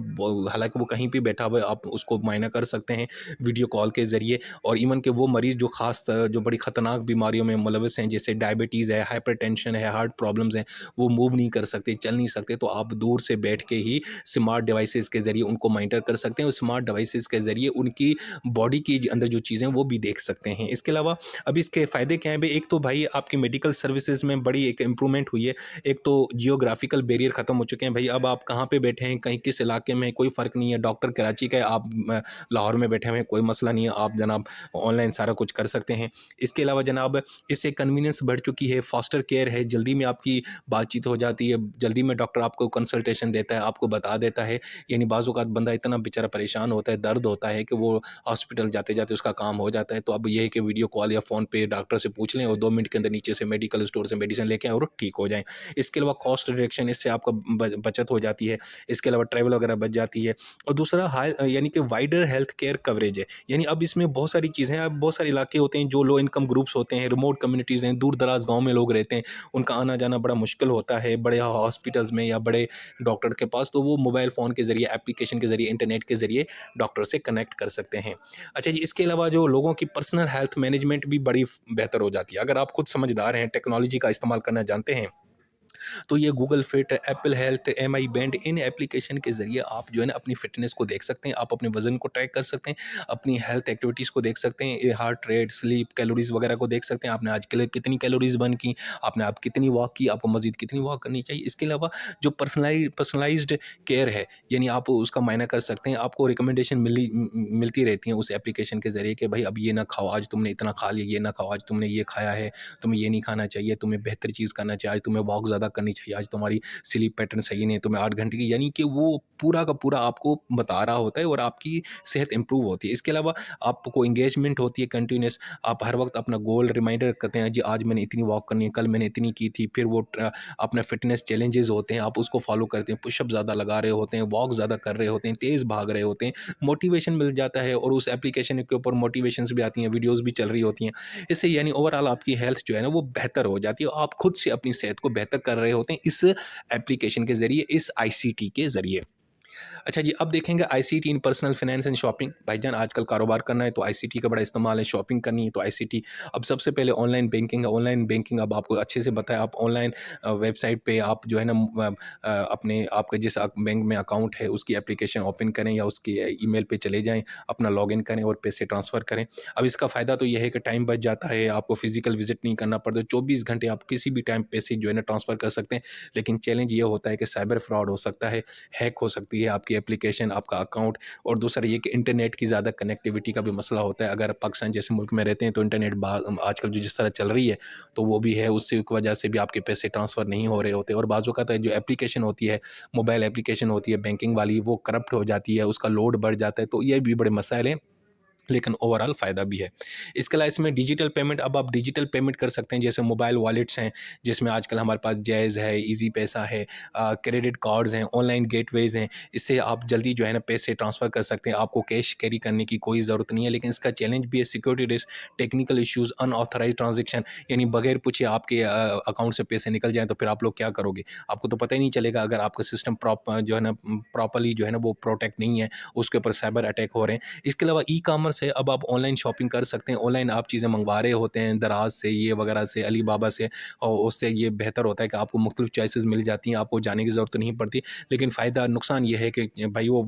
हालाँकि वो कहीं भी बैठा हुआ है, आप उसको मुआयना कर सकते हैं वीडियो कॉल के ज़रिए। और इवन कि वो मरीज़ जो ख़ास जो बड़ी ख़तरनाक बीमारियों में मुलविस हैं, जैसे डायबिटीज़ है, हाइपरटेंशन है, हार्ट प्रॉब्लम्स हैं, वो मूव नहीं कर सकते, चल नहीं सकते, तो आप दूर से बैठ के ही स्मार्ट डिवाइसेज़ के ज़रिए उनको मॉनिटर कर सकते हैं और स्मार्ट डिवाइसेज़ के ज़रिए उनकी बॉडी की अंदर जो चीज़ें हैं वो भी देख सकते हैं। इसके अलावा अब इसके फ़ायदे क्या हैं भई? एक तो भाई आपकी मेडिकल सर्विसेज़ में बड़ी एक इम्प्रूवमेंट हुई है। एक तो जियोग्राफ़िकल बैरियर ख़त्म हो चुके हैं। भई अब आप कहाँ पे बैठे हैं, कहीं किस इलाके में, कोई फ़र्क नहीं है। डॉक्टर कराची का है, आप लाहौर में बैठे हुए हैं, कोई मसला नहीं है। आप जनाब ऑनलाइन सारा कुछ कर सकते हैं। इसके अलावा जनाब इससे कन्वीनियंस बढ़ चुकी है, फ़ास्टर केयर है, जल्दी में आपकी बातचीत हो जाती है, जल्दी में डॉक्टर आपको कंसल्टेशन देता है, आपको बता देता है। यानी बाज़ औक़ात बंदा इतना बेचारा परेशान होता है, दर्द होता है कि वो हॉस्पिटल जाते-जाते उसका काम हो जाता है। तो अब ये है कि वीडियो कॉल या फ़ोन पे डॉक्टर से पूछ लें और 2 मिनट के अंदर नीचे से मेडिकल स्टोर से मेडिसिन लेके आएँ और ठीक हो जाएँ। इसके अलावा कॉस्ट रिडक्शन, इससे आपका बचत हो जाती है। इसके अलावा ट्रैवल वगैरह बच जाती है। और दूसरा यानी कि वाइडर हेल्थ केयर कवरेज है। यानी अब इसमें बहुत सारी चीज़ें हैं। अब बहुत सारे इलाके होते हैं जो लो इनकम ग्रुप्स होते हैं, रिमोट कम्युनिटीज़ हैं, दूर-दराज गाँव में लोग रहते हैं। उनका आना-जाना बड़ा मुश्किल होता है बड़े हॉस्पिटल्स में या बड़े डॉक्टर के पास, तो वो मोबाइल फ़ोन के ज़रिए, एप्लीकेशन के ज़रिए, इंटरनेट के ज़रिए डॉक्टर से कनेक्ट कर सकते हैं। अच्छा जी, इसके अलावा जो लोगों की पर्सनल हेल्थ मैनेजमेंट भी बड़ी बेहतर हो जाती है। अगर आप खुद समझदार हैं, टेक्नोलॉजी का इस्तेमाल करना जानते हैं, तो ये Google Fit, Apple Health, Mi Band, इन एप्लीकेशन के ज़रिए आप जो है ना अपनी फ़िटनेस को देख सकते हैं, आप अपने वज़न को ट्रैक कर सकते हैं, अपनी हेल्थ एक्टिविटीज़ को देख सकते हैं, ये हार्ट रेट, स्लीप, कैलोरीज़ वगैरह को देख सकते हैं, आपने आज के लिए कितनी कैलोरीज़ बर्न की, आपने आप कितनी वॉक की, आपको मज़ीद कितनी वॉक करनी चाहिए। इसके अलावा जो पर्सनलाइज़्ड केयर है, यानी आप उसका मायना कर सकते हैं, आपको रिकमेंडेशन मिलती रहती हैं उस एप्लीकेशन के ज़रिए कि भाई अब ये ना खाओ, आज तुमने इतना खा लिया, ये ना खाओ, आज तुमने ये खाया है, तुम्हें ये नहीं खाना चाहिए, तुम्हें बेहतर चीज़ करना चाहिए, आज तुम्हें वॉक ज़्यादा करनी चाहिए, आज तुम्हारी स्लीप पैटर्न सही नहीं है, तुम्हें 8 घंटे की, यानी कि वो पूरा का पूरा आपको बता रहा होता है और आपकी सेहत इंप्रूव होती है। इसके अलावा आपको एंगेजमेंट होती है कंटिन्यूअस, आप हर वक्त अपना गोल रिमाइंडर करते हैं, जी आज मैंने इतनी वॉक करनी है, कल मैंने इतनी की थी, फिर वो अपना फिटनेस चैलेंजेस होते हैं, आप उसको फॉलो करते हैं, पुशअप ज़्यादा लगा रहे होते हैं, वॉक ज़्यादा कर रहे होते हैं, तेज़ भाग रहे होते हैं, मोटिवेशन मिल जाता है और उस एप्लीकेशन के ऊपर मोटिवेशंस भी आती हैं, वीडियोज़ भी चल रही होती हैं। इससे यानी ओवरऑल आपकी हेल्थ जो है ना वो बेहतर हो जाती है और आप खुद से अपनी सेहत को बेहतर कर रहे होते हैं इस एप्लीकेशन के ज़रिए, इस आईसीटी के ज़रिए। अच्छा जी, अब देखेंगे ICT in personal finance and shopping. भाईजान आजकल कारोबार करना है तो आईसीटी का बड़ा इस्तेमाल है, शॉपिंग करनी है तो आईसीटी। अब सबसे पहले ऑनलाइन बैंकिंग है। ऑनलाइन बैंकिंग अब आपको अच्छे से पता है, आप ऑनलाइन वेबसाइट पे आप जो है ना अपने आपका जिस बैंक में अकाउंट है उसकी एप्लीकेशन ओपन करें या उसकी ईमेल पे चले जाएँ, अपना लॉगिन करें और पैसे ट्रांसफ़र करें। अब इसका फ़ायदा तो ये है कि टाइम बच जाता है, आपको फिज़िकल विज़िट नहीं करना पड़ता, 24 घंटे आप किसी भी टाइम पैसे जो है ना ट्रांसफ़र कर सकते हैं। लेकिन चैलेंज ये होता है कि साइबर फ्रॉड हो सकता है, हैक हो सकती है आपकी एप्लीकेशन, आपका अकाउंट। और दूसरा ये कि इंटरनेट की ज़्यादा कनेक्टिविटी का भी मसला होता है। अगर पाकिस्तान जैसे मुल्क में रहते हैं तो इंटरनेट आजकल जो जिस तरह चल रही है तो वो भी है, उससे की वजह से भी आपके पैसे ट्रांसफ़र नहीं हो रहे होते। और बाज़ औक़ात है जो एप्लीकेशन होती है, मोबाइल एप्लीकेशन होती है बैंकिंग वाली, वो करप्ट हो जाती है, उसका लोड बढ़ जाता है, तो ये भी बड़े मसाइल हैं। लेकिन ओवरऑल फ़ायदा भी है। इसके अलावा इसमें डिजिटल पेमेंट, अब आप डिजिटल पेमेंट कर सकते हैं, जैसे मोबाइल वॉलेट्स हैं, जिसमें आजकल हमारे पास जैज़ है, ईज़ी पैसा है, क्रेडिट कार्ड्स हैं, ऑनलाइन गेटवेज़ हैं। इससे आप जल्दी जो है ना पैसे ट्रांसफ़र कर सकते हैं, आपको कैश कैरी करने की कोई ज़रूरत नहीं है। लेकिन इसका चैलेंज भी है, security risk, technical issues, unauthorised transaction, यानी बगैर पूछे आपके अकाउंट से पैसे निकल जाएँ तो फिर आप लोग क्या करोगे? आपको तो पता ही नहीं चलेगा, अगर आपका सिस्टम जो है ना प्रॉपर्ली जो है ना वो प्रोटेक्ट नहीं है, उसके ऊपर साइबर अटैक हो रहे हैं। इसके अलावा ई-कॉमर्स है, अब आप ऑनलाइन शॉपिंग कर सकते हैं। ऑनलाइन आप चीज़ें मंगवा रहे होते हैं दराज से, ये वगैरह से, अली बाबा से, और उससे ये बेहतर होता है कि आपको मुख्तलिफ चॉइसेस मिल जाती हैं, आपको जाने की ज़रूरत नहीं पड़ती। लेकिन फ़ायदा नुकसान ये है कि भाई वो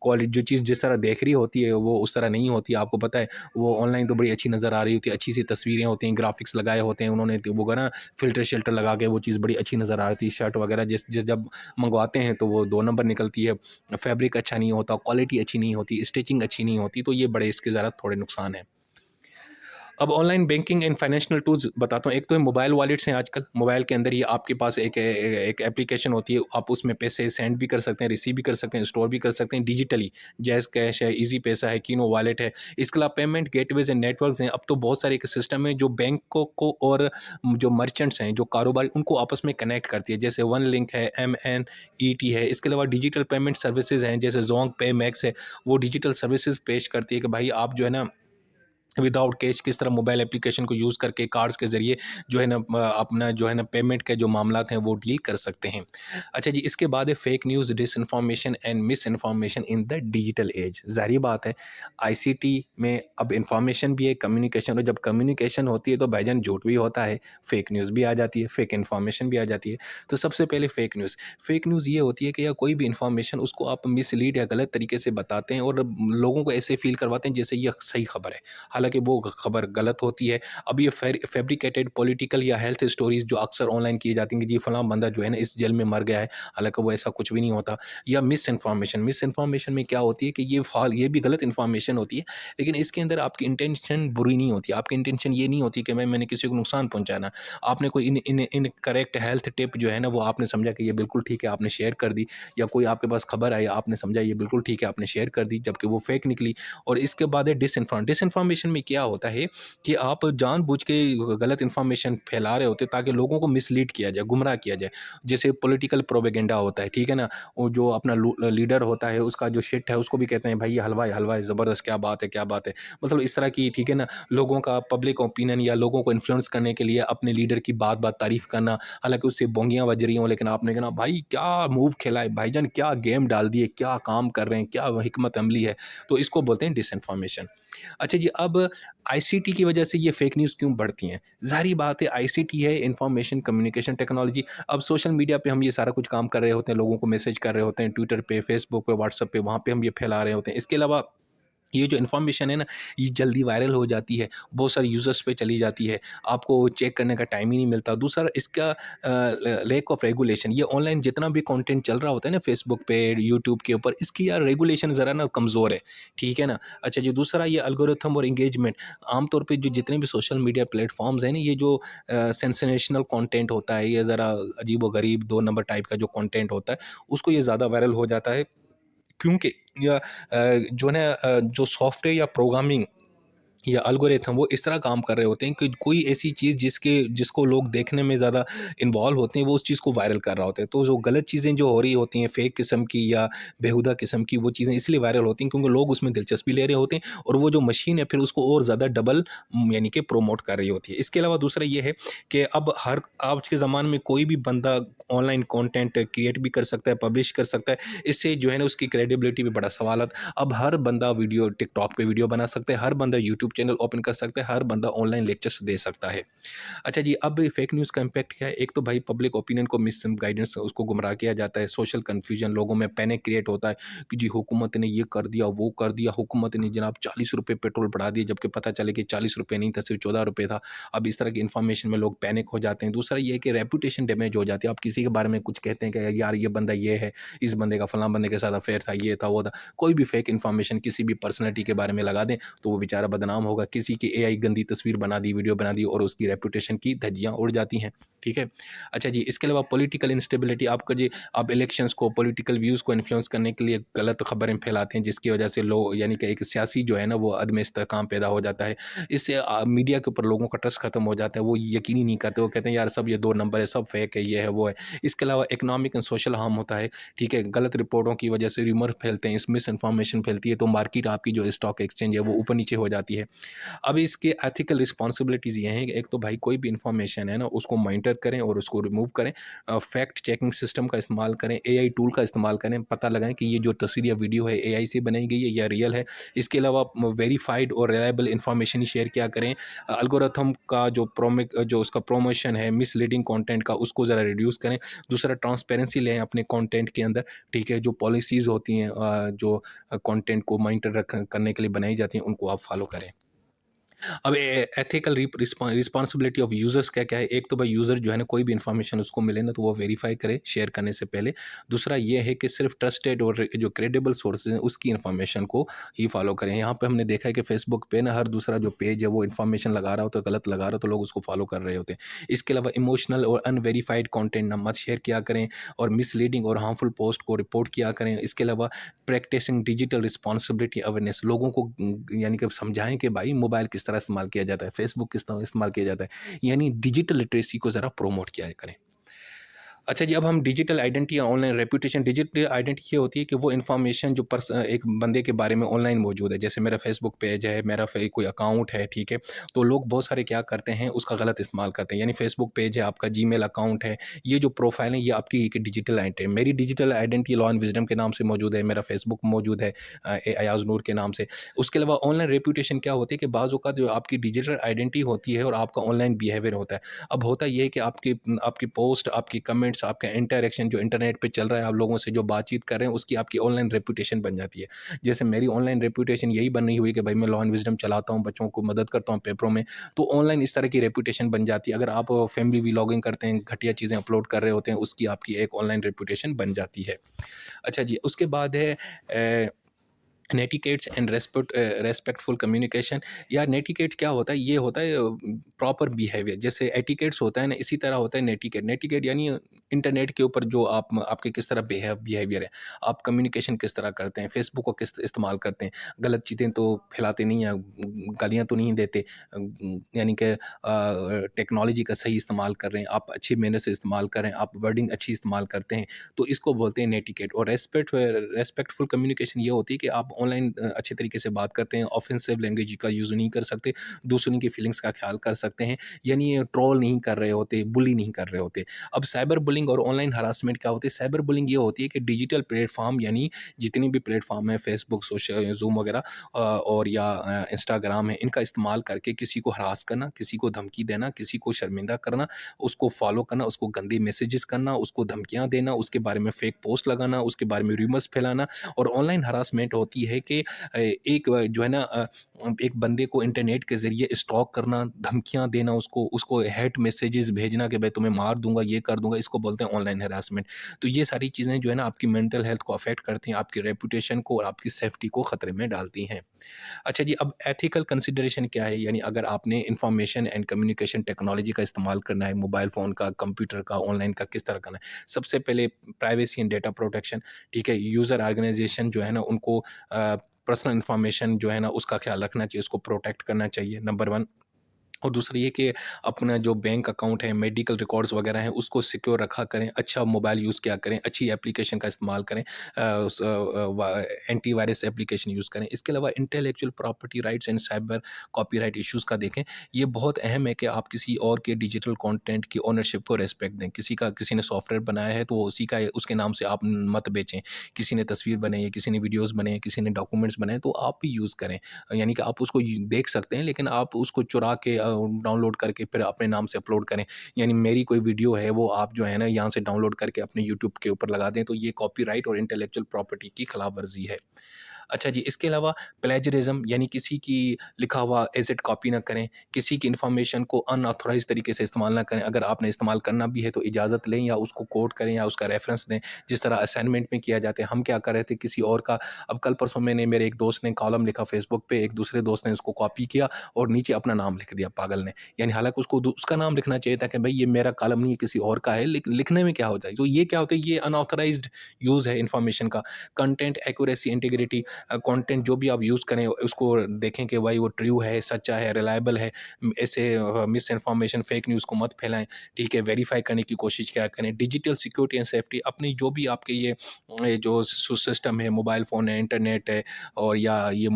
क्वालिटी जो चीज़ जिस तरह देख रही होती है वो उस तरह नहीं होती। आपको पता है वो ऑनलाइन तो बड़ी अच्छी नज़र आ रही होती है, अच्छी सी तस्वीरें होती हैं, ग्राफिक्स लगाए होते हैं उन्होंने, तो वो ना फ़िल्टर शिल्टर लगा के वो चीज़ बड़ी अच्छी नज़र आ रही थी। शर्ट वगैरह जब मंगवाते हैं तो वो 2 नंबर निकलती है, फैब्रिक अच्छा नहीं होता, क्वालिटी अच्छी नहीं होती, स्टिचिंग अच्छी नहीं होती, तो ये बड़े इसके ज़रा थोड़े नुकसान हैं। अब online banking and financial tools बताता हूँ। एक तो मोबाइल वॉलेट्स हैं आजकल, मोबाइल के अंदर ही आपके पास एक एप्लीकेशन होती है, आप उसमें पैसे सेंड भी कर सकते हैं, रिसीव भी कर सकते हैं, स्टोर भी कर सकते हैं डिजिटली। जैज़ कैश है, ईज़ी पैसा है, कीनो वॉलेट है। इसके अलावा पेमेंट गेटवेज़ एंड नेटवर्क्स हैं। अब तो बहुत सारे एक सिस्टम है जो बैंकों को और जो मर्चेंट्स हैं, जो कारोबारी, उनको आपस में कनेक्ट करती है, जैसे वन लिंक है, MNET है। इसके अलावा डिजिटल पेमेंट सर्विसेज़ हैं, जैसे ज़ोंग पे, मैक्स है, वो डिजिटल सर्विसेज़ पेश करती है कि भाई आप जो है ना विदाउट कैश किस तरह मोबाइल एप्लीकेशन को यूज़ करके कार्ड्स के ज़रिए जो है ना अपना जो है ना पेमेंट के जो मामलात हैं वो डील कर सकते हैं। अच्छा जी, इसके बाद है fake news, disinformation and miss information in the digital age. ज़ाहिर बात है, आईसीटी में अब इन्फॉर्मेशन भी है, कम्युनिकेशन, और जब कम्युनिकेशन होती है तो भाईजान झूठ भी होता है, फेक न्यूज़ भी आ जाती है, फेक इन्फॉर्मेशन भी आ जाती है। तो सबसे पहले फेक न्यूज़ ये होती है कि या कोई भी इन्फॉर्मेशन उसको आप मिसलीड या गलत तरीके से बताते हैं और लोगों को ऐसे फील करवाते हैं जैसे ये सही खबर है, हालाँकि वो खबर गलत होती है। अब ये फैब्रिकेटेड पॉलिटिकल या हेल्थ स्टोरीज़ जो अक्सर ऑनलाइन की जाती हैं कि जी फलाँ बंदा जो है ना इस जेल में मर गया है, हालाँकि वो ऐसा कुछ भी नहीं होता। या मिस इन्फॉर्मेशन में क्या होती है कि ये भी गलत इन्फॉर्मेशन होती है, लेकिन इसके अंदर आपकी इंटेंशन बुरी नहीं होती। आपकी इंटेंशन ये नहीं होती कि मैंने किसी को नुकसान पहुँचाना। आपने कोई इन इन इनकरेक्ट हेल्थ टिप जो है ना वो आपने समझा कि ये बिल्कुल ठीक है, आपने शेयर कर दी, या कोई आपके पास खबर आई, आपने समझा ये बिल्कुल ठीक है, आपने शेयर कर दी, जबकि वो फेक निकली। और इसके बाद है डिसइन्फॉर्मेशन में क्या होता है कि आप जानबूझ के गलत इन्फॉर्मेशन फैला रहे होते हैं ताकि लोगों को मिसलीड किया जाए, गुमराह किया जाए। जैसे पॉलिटिकल प्रोपेगेंडा होता है, ठीक है ना? वो जो अपना लीडर होता है उसका जो शिट है उसको भी कहते हैं भाई ये हलवा है, ज़बरदस्त, क्या बात है, क्या बात है। मतलब इस तरह की, ठीक है ना? लोगों का पब्लिक ओपिनियन या लोगों को इन्फ्लुएंस करने के लिए अपने लीडर की बात-बात तारीफ़ करना, हालाँकि उससे बोंगियाँ बज रही हों, लेकिन आपने कहा भाई क्या मूव खेला है, भाईजान क्या गेम डाल दिए, क्या काम कर रहे हैं, क्या हिकमत अमली है। तो इसको बोलते हैं डिसइन्फॉर्मेशन। अच्छा जी, अब आईसीटी की वजह से ये फेक न्यूज़ क्यों बढ़ती हैं? ज़ाहिर बात है, आईसीटी है, इन्फॉर्मेशन कम्युनिकेशन टेक्नोलॉजी। अब सोशल मीडिया पे हम ये सारा कुछ काम कर रहे होते हैं, लोगों को मैसेज कर रहे होते हैं, ट्विटर पे, फेसबुक पे, व्हाट्सएप पे, वहाँ पे हम ये फैला रहे होते हैं। इसके अलावा ये जो इन्फॉर्मेशन है ना, ये जल्दी वायरल हो जाती है, बहुत सारे यूज़र्स पे चली जाती है, आपको चेक करने का टाइम ही नहीं मिलता। दूसरा इसका लैक ऑफ रेगुलेशन, ये ऑनलाइन जितना भी कंटेंट चल रहा होता है ना फेसबुक पे, यूट्यूब के ऊपर, इसकी यार रेगुलेशन ज़रा ना कमज़ोर है, ठीक है ना? अच्छा जी, दूसरा ये एल्गोरिथम और एंगेजमेंट, आमतौर पे जो जितने भी सोशल मीडिया प्लेटफ़ॉर्म्स हैं ना, ये जो सेंसेशनल कंटेंट होता है, ये ज़रा अजीब-व-गरीब 2 नंबर टाइप का जो कंटेंट होता है, उसको ये ज़्यादा वायरल हो जाता है, क्योंकि जो है ना जो सॉफ्टवेयर या प्रोग्रामिंग या एल्गोरिथम वो इस तरह काम कर रहे होते हैं कि कोई ऐसी चीज़ जिसको लोग देखने में ज़्यादा इन्वॉल्व होते हैं, वो उस चीज़ को वायरल कर रहा होता है। तो जो गलत चीज़ें जो हो रही होती हैं, फेक किस्म की या बेहुदा किस्म की, वो चीज़ें इसलिए वायरल होती हैं क्योंकि लोग उसमें दिलचस्पी ले रहे होते हैं, और वो जो मशीन है फिर उसको और ज़्यादा डबल यानी कि प्रोमोट कर रही होती है। इसके अलावा दूसरा ये है कि अब हर आज के ज़माने में कोई भी बंदा ऑनलाइन कंटेंट क्रिएट भी कर सकता है, पब्लिश कर सकता है। इससे जो है ना उसकी क्रेडिबिलिटी पे बड़ा सवाल आता है। अब हर बंदा वीडियो टिकटॉक पे वीडियो बना सकता है, हर बंदा यूट्यूब चैनल ओपन कर सकता है, हर बंदा ऑनलाइन लेक्चर्स दे सकता है। अच्छा जी, अब फेक न्यूज़ का इम्पैक्ट क्या है? एक तो भाई पब्लिक ओपिनियन को मिस गाइडेंस उसको गुमराह किया जाता है, सोशल कन्फ्यूजन, लोगों में पैनिक क्रिएट होता है कि जी हुकूमत ने ये कर दिया, वो कर दिया, हुकूमत ने जनाब ₹40 पेट्रोल बढ़ा दिए, जबकि पता चले कि ₹40 नहीं था, सिर्फ ₹14 था। अब इस तरह की इन्फॉर्मेशन में लोग पैनिक हो जाते हैं। दूसरा ये है कि रेपुटेशन डैमेज हो जाती है। आप किसी के बारे में कुछ कहते हैं कि यार ये बंदा ये है, इस बंदे का फलां बंदे के साथ अफेयर था, ये था, वो था। कोई भी फेक इन्फॉर्मेशन किसी भी पर्सनैलिटी के बारे में लगा दें तो वो बेचारा बदनाम होगा। किसी की एआई गंदी तस्वीर बना दी, वीडियो बना दी, और उसकी रेपुटेशन की धज्जियाँ उड़ जाती हैं। ठीक है? अच्छा जी, इसके अलावा पॉलिटिकल इंस्टेबिलिटी, आपका जी आप इलेक्शंस को, पॉलिटिकल व्यूज़ को इन्फ्लुएंस करने के लिए गलत खबरें फैलाते हैं, जिसकी वजह से लोग यानी कि एक सियासी जो है ना वो अदम इस्तेहकाम पैदा हो जाता है। इससे मीडिया के ऊपर लोगों का ट्रस्ट खत्म हो जाता है। वो यकीन ही नहीं करते, वो कहते हैं यार सब ये 2 नंबर है, सब फेक है, ये है, वो है। इसके अलावा इकोनॉमिक एंड सोशल हार्म होता है। ठीक है? गलत रिपोर्टों की वजह से रूमर फैलते हैं, मिस इन्फॉर्मेशन फैलती है, तो मार्केट आपकी जो स्टॉक एक्सचेंज है वो ऊपर नीचे हो जाती है। अब इसके एथिकल रिस्पॉन्सिबिलिटीज़ ये हैं कि एक तो भाई कोई भी इंफॉर्मेशन है ना उसको मॉनिटर करें और उसको रिमूव करें, फैक्ट चेकिंग सिस्टम का इस्तेमाल करें, एआई टूल का इस्तेमाल करें, पता लगाएं कि ये जो तस्वीर या वीडियो है एआई से बनाई गई है या रियल है। इसके अलावा वेरीफाइड और रिलायबल इंफॉर्मेशन ही शेयर किया करें। एल्गोरिथम का जो उसका प्रमोशन है मिसलीडिंग कंटेंट का, उसको ज़रा रिड्यूस करें। दूसरा, ट्रांसपेरेंसी लें अपने कंटेंट के अंदर। ठीक है? जो पॉलिसीज़ होती हैं जो कंटेंट को मॉनिटर करने के लिए बनाई जाती हैं, उनको आप फॉलो करें। अब एथिकल रिस्पॉन्सिबिलिटी ऑफ यूज़र्स क्या क्या है? एक तो भाई यूज़र जो है ना कोई भी इन्फॉर्मेशन उसको मिले ना तो वो वेरीफाई करे शेयर करने से पहले। दूसरा ये है कि सिर्फ ट्रस्टेड और जो क्रेडिबल सोर्सेज हैं उसकी इन्फॉर्मेशन को ही फॉलो करें। यहाँ पे हमने देखा है कि फेसबुक पे ना हर दूसरा जो पेज है वो इन्फॉर्मेशन लगा रहा होता है, गलत लगा रहा हो, तो लोग उसको फॉलो कर रहे होते हैं। इसके अलावा इमोशनल और अनवेरीफाइड कंटेंट ना मत शेयर किया करें, और मिसलीडिंग और हार्मफुल पोस्ट को रिपोर्ट किया करें। इसके अलावा प्रैक्टिसिंग डिजिटल रिस्पॉन्सिबिलिटी अवेयरनेस, लोगों को यानी कि समझाएं कि भाई मोबाइल किस तरह इस्तेमाल किया जाता है, फेसबुक किस तरह इस्तेमाल किया जाता है, यानी डिजिटल लिटरेसी को ज़रा प्रोमोट किया करें। अच्छा जी, अब हम डिजिटल आइडेंटिटी या ऑनलाइन रेपुटेशन। डिजिटल आइडेंटिटी ये होती है कि वो इन्फॉर्मेशन जो एक बंदे के बारे में ऑनलाइन मौजूद है, जैसे मेरा फेसबुक पेज है, मेरा कोई अकाउंट है, ठीक है? तो लोग बहुत सारे क्या करते हैं, उसका गलत इस्तेमाल करते हैं। यानी फेसबुक पेज है, आपका जीमेल अकाउंट है, ये जो प्रोफाइल है ये आपकी एक डिजिटल आइडेंटिटी है। मेरी digital identity law and wisdom के नाम से मौजूद है, मेरा फेसबुक मौजूद है अयाज नूर के नाम से। उसके अलावा ऑनलाइन रेपुटेशन क्या होती है कि बाज़ औक़ात जो आपकी डिजिटल आइडेंटिटी होती है और आपका ऑनलाइन बिहेवियर होता है। अब होता ये है कि आपकी आपकी पोस्ट, आपकी कमेंट्स, आपका इंटरैक्शन जो इंटरनेट पे चल रहा है, आप लोगों से जो बातचीत कर रहे हैं, उसकी आपकी ऑनलाइन रेपुटेशन बन जाती है। जैसे मेरी ऑनलाइन रेपुटेशन यही बनी हुई है कि भाई मैं लॉ एंड विज़डम चलाता हूँ, बच्चों को मदद करता हूँ पेपरों में, तो ऑनलाइन इस तरह की रेपुटेशन बन जाती है। अगर आप फैमिली व्लॉगिंग करते हैं, घटिया चीज़ें अपलोड कर रहे होते हैं, उसकी आपकी एक ऑनलाइन रेपुटेशन बन जाती है। अच्छा जी, उसके बाद है नेटिकेट्स एंड रेस्पेक्टफुल कम्युनिकेशन। या नेटिकेट क्या होता है? ये होता है प्रॉपर बिहेवियर। जैसे एटिकेट्स होता है ना, इसी तरह होता है नेटिकेट। नेटिकेट यानी इंटरनेट के ऊपर जो आपके किस तरह बिहेवियर है, आप कम्युनिकेशन किस तरह करते हैं, फेसबुक को किस इस्तेमाल करते हैं, गलत चीज़ें तो फैलाते नहीं हैं, गालियाँ तो नहीं देते, यानी कि टेक्नोलॉजी का सही इस्तेमाल कर रहे हैं, आप अच्छी मेहनत से इस्तेमाल कर रहे हैं, आप वर्डिंग अच्छी इस्तेमाल करते हैं, तो इसको बोलते हैं नेटिकेट। और रेस्पेक्टफुल कम्युनिकेशन ये होती है कि आप ऑनलाइन अच्छे तरीके से बात करते हैं, ऑफेंसिव लैंग्वेज का यूज़ नहीं कर सकते, दूसरों की फीलिंग्स का ख्याल कर सकते हैं, यानी ये ट्रोल नहीं कर रहे होते, बुली नहीं कर रहे होते। अब साइबर बुलिंग और ऑनलाइन हरासमेंट क्या होती है? साइबर बुलिंग ये होती है कि डिजिटल प्लेटफॉर्म, यानी जितनी भी प्लेटफॉर्म है, फेसबुक, सोशल, जूम वगैरह और या इंस्टाग्राम है, इनका इस्तेमाल करके किसी को हरास करना, किसी को धमकी देना, किसी को शर्मिंदा करना, उसको फॉलो करना, उसको गंदे मैसेजेस करना, उसको धमकियाँ देना, उसके बारे में फेक पोस्ट लगाना, उसके बारे में रूमर्स फैलाना। और ऑनलाइन हरासमेंट होती है कि एक जो है ना एक बंदे को इंटरनेट के ज़रिए स्टॉक करना, धमकियाँ देना, उसको उसको हेट मैसेजेस भेजना कि भाई तुम्हें मार दूँगा, ये कर दूँगा, इसको बोलते हैं ऑनलाइन हरासमेंट। तो ये सारी चीज़ें जो है ना आपकी मेंटल हेल्थ को अफेक्ट करती हैं, आपकी रेपुटेशन को और आपकी सेफ्टी को खतरे में डालती हैं। अच्छा जी, अब एथिकल कंसिडरेशन क्या है? यानी अगर आपने इंफॉर्मेशन एंड कम्युनिकेशन टेक्नोलॉजी का इस्तेमाल करना है, मोबाइल फ़ोन का, कंप्यूटर का, ऑनलाइन का, किस तरह करना है? सबसे पहले प्राइवेसी एंड डेटा प्रोटेक्शन। ठीक है? यूज़र ऑर्गेनाइजेशन जो है ना उनको पर्सनल इन्फॉर्मेशन जो है ना उसका ख्याल रखना चाहिए, उसको प्रोटेक्ट करना चाहिए, नंबर 1। और दूसरा ये कि अपना जो बैंक अकाउंट है, मेडिकल रिकॉर्ड्स वगैरह हैं, उसको सिक्योर रखा करें, अच्छा मोबाइल यूज़ किया करें, अच्छी एप्लीकेशन का इस्तेमाल करें, एंटीवायरस एप्लीकेशन यूज़ करें। इसके अलावा intellectual property rights and cyber copyright issues का देखें। ये बहुत अहम है कि आप किसी और के डिजिटल कंटेंट की ओनरशिप को रिस्पेक्ट दें। किसी ने सॉफ्टवेयर बनाया है तो वो उसी का है, उसके नाम से आप मत बेचें। किसी ने तस्वीर बनाई है, किसी ने वीडियोज़ बनाए हैं, किसी ने डॉक्यूमेंट्स बनाए तो आप भी यूज़ करें। यानी कि आप उसको देख सकते हैं, लेकिन आप उसको चुरा के डाउनलोड करके फिर अपने नाम से अपलोड करें। यानी मेरी कोई वीडियो है वो आप जो है ना यहाँ से डाउनलोड करके अपने यूट्यूब के ऊपर लगा दें, तो ये कॉपीराइट और इंटेलेक्चुअल प्रॉपर्टी की खिलाफ वर्जी है। अच्छा जी, इसके अलावा प्लेजरिज्म यानी किसी की लिखा हुआ एज़ इट कॉपी ना करें, किसी की इन्फॉर्मेशन को अनऑथराइज़्ड तरीके से इस्तेमाल ना करें। अगर आपने इस्तेमाल करना भी है तो इजाज़त लें या उसको कोट करें या उसका रेफ़रेंस दें, जिस तरह असाइनमेंट में किया जाता है। हम क्या कर रहे थे किसी और का, अब कल परसों मैंने मेरे एक दोस्त ने कॉलम लिखा फ़ेसबुक पे, एक दूसरे दोस्त ने उसको कॉपी किया और नीचे अपना नाम लिख दिया पागल ने। यानी हालाँकि उसको उसका नाम लिखना चाहिए था कि भई ये मेरा कॉलम नहीं है किसी और का है, लिखने में क्या होता है? तो ये क्या होता है, ये अनऑथराइज़्ड यूज़ है इन्फॉर्मेशन का। कंटेंट एक्यूरेसी, इंटीग्रिटी, कंटेंट जो भी आप यूज़ करें उसको देखें कि भाई वो ट्रू है, सच्चा है, रिलायबल है। ऐसे मिस इन्फॉर्मेशन, फेक न्यूज़ को मत फैलाएँ, ठीक है? वेरीफ़ाई करने की कोशिश क्या करें। डिजिटल सिक्योरिटी एंड सेफ्टी, अपनी जो भी आपके ये जो सिस्टम है, मोबाइल फ़ोन है, इंटरनेट है और या ये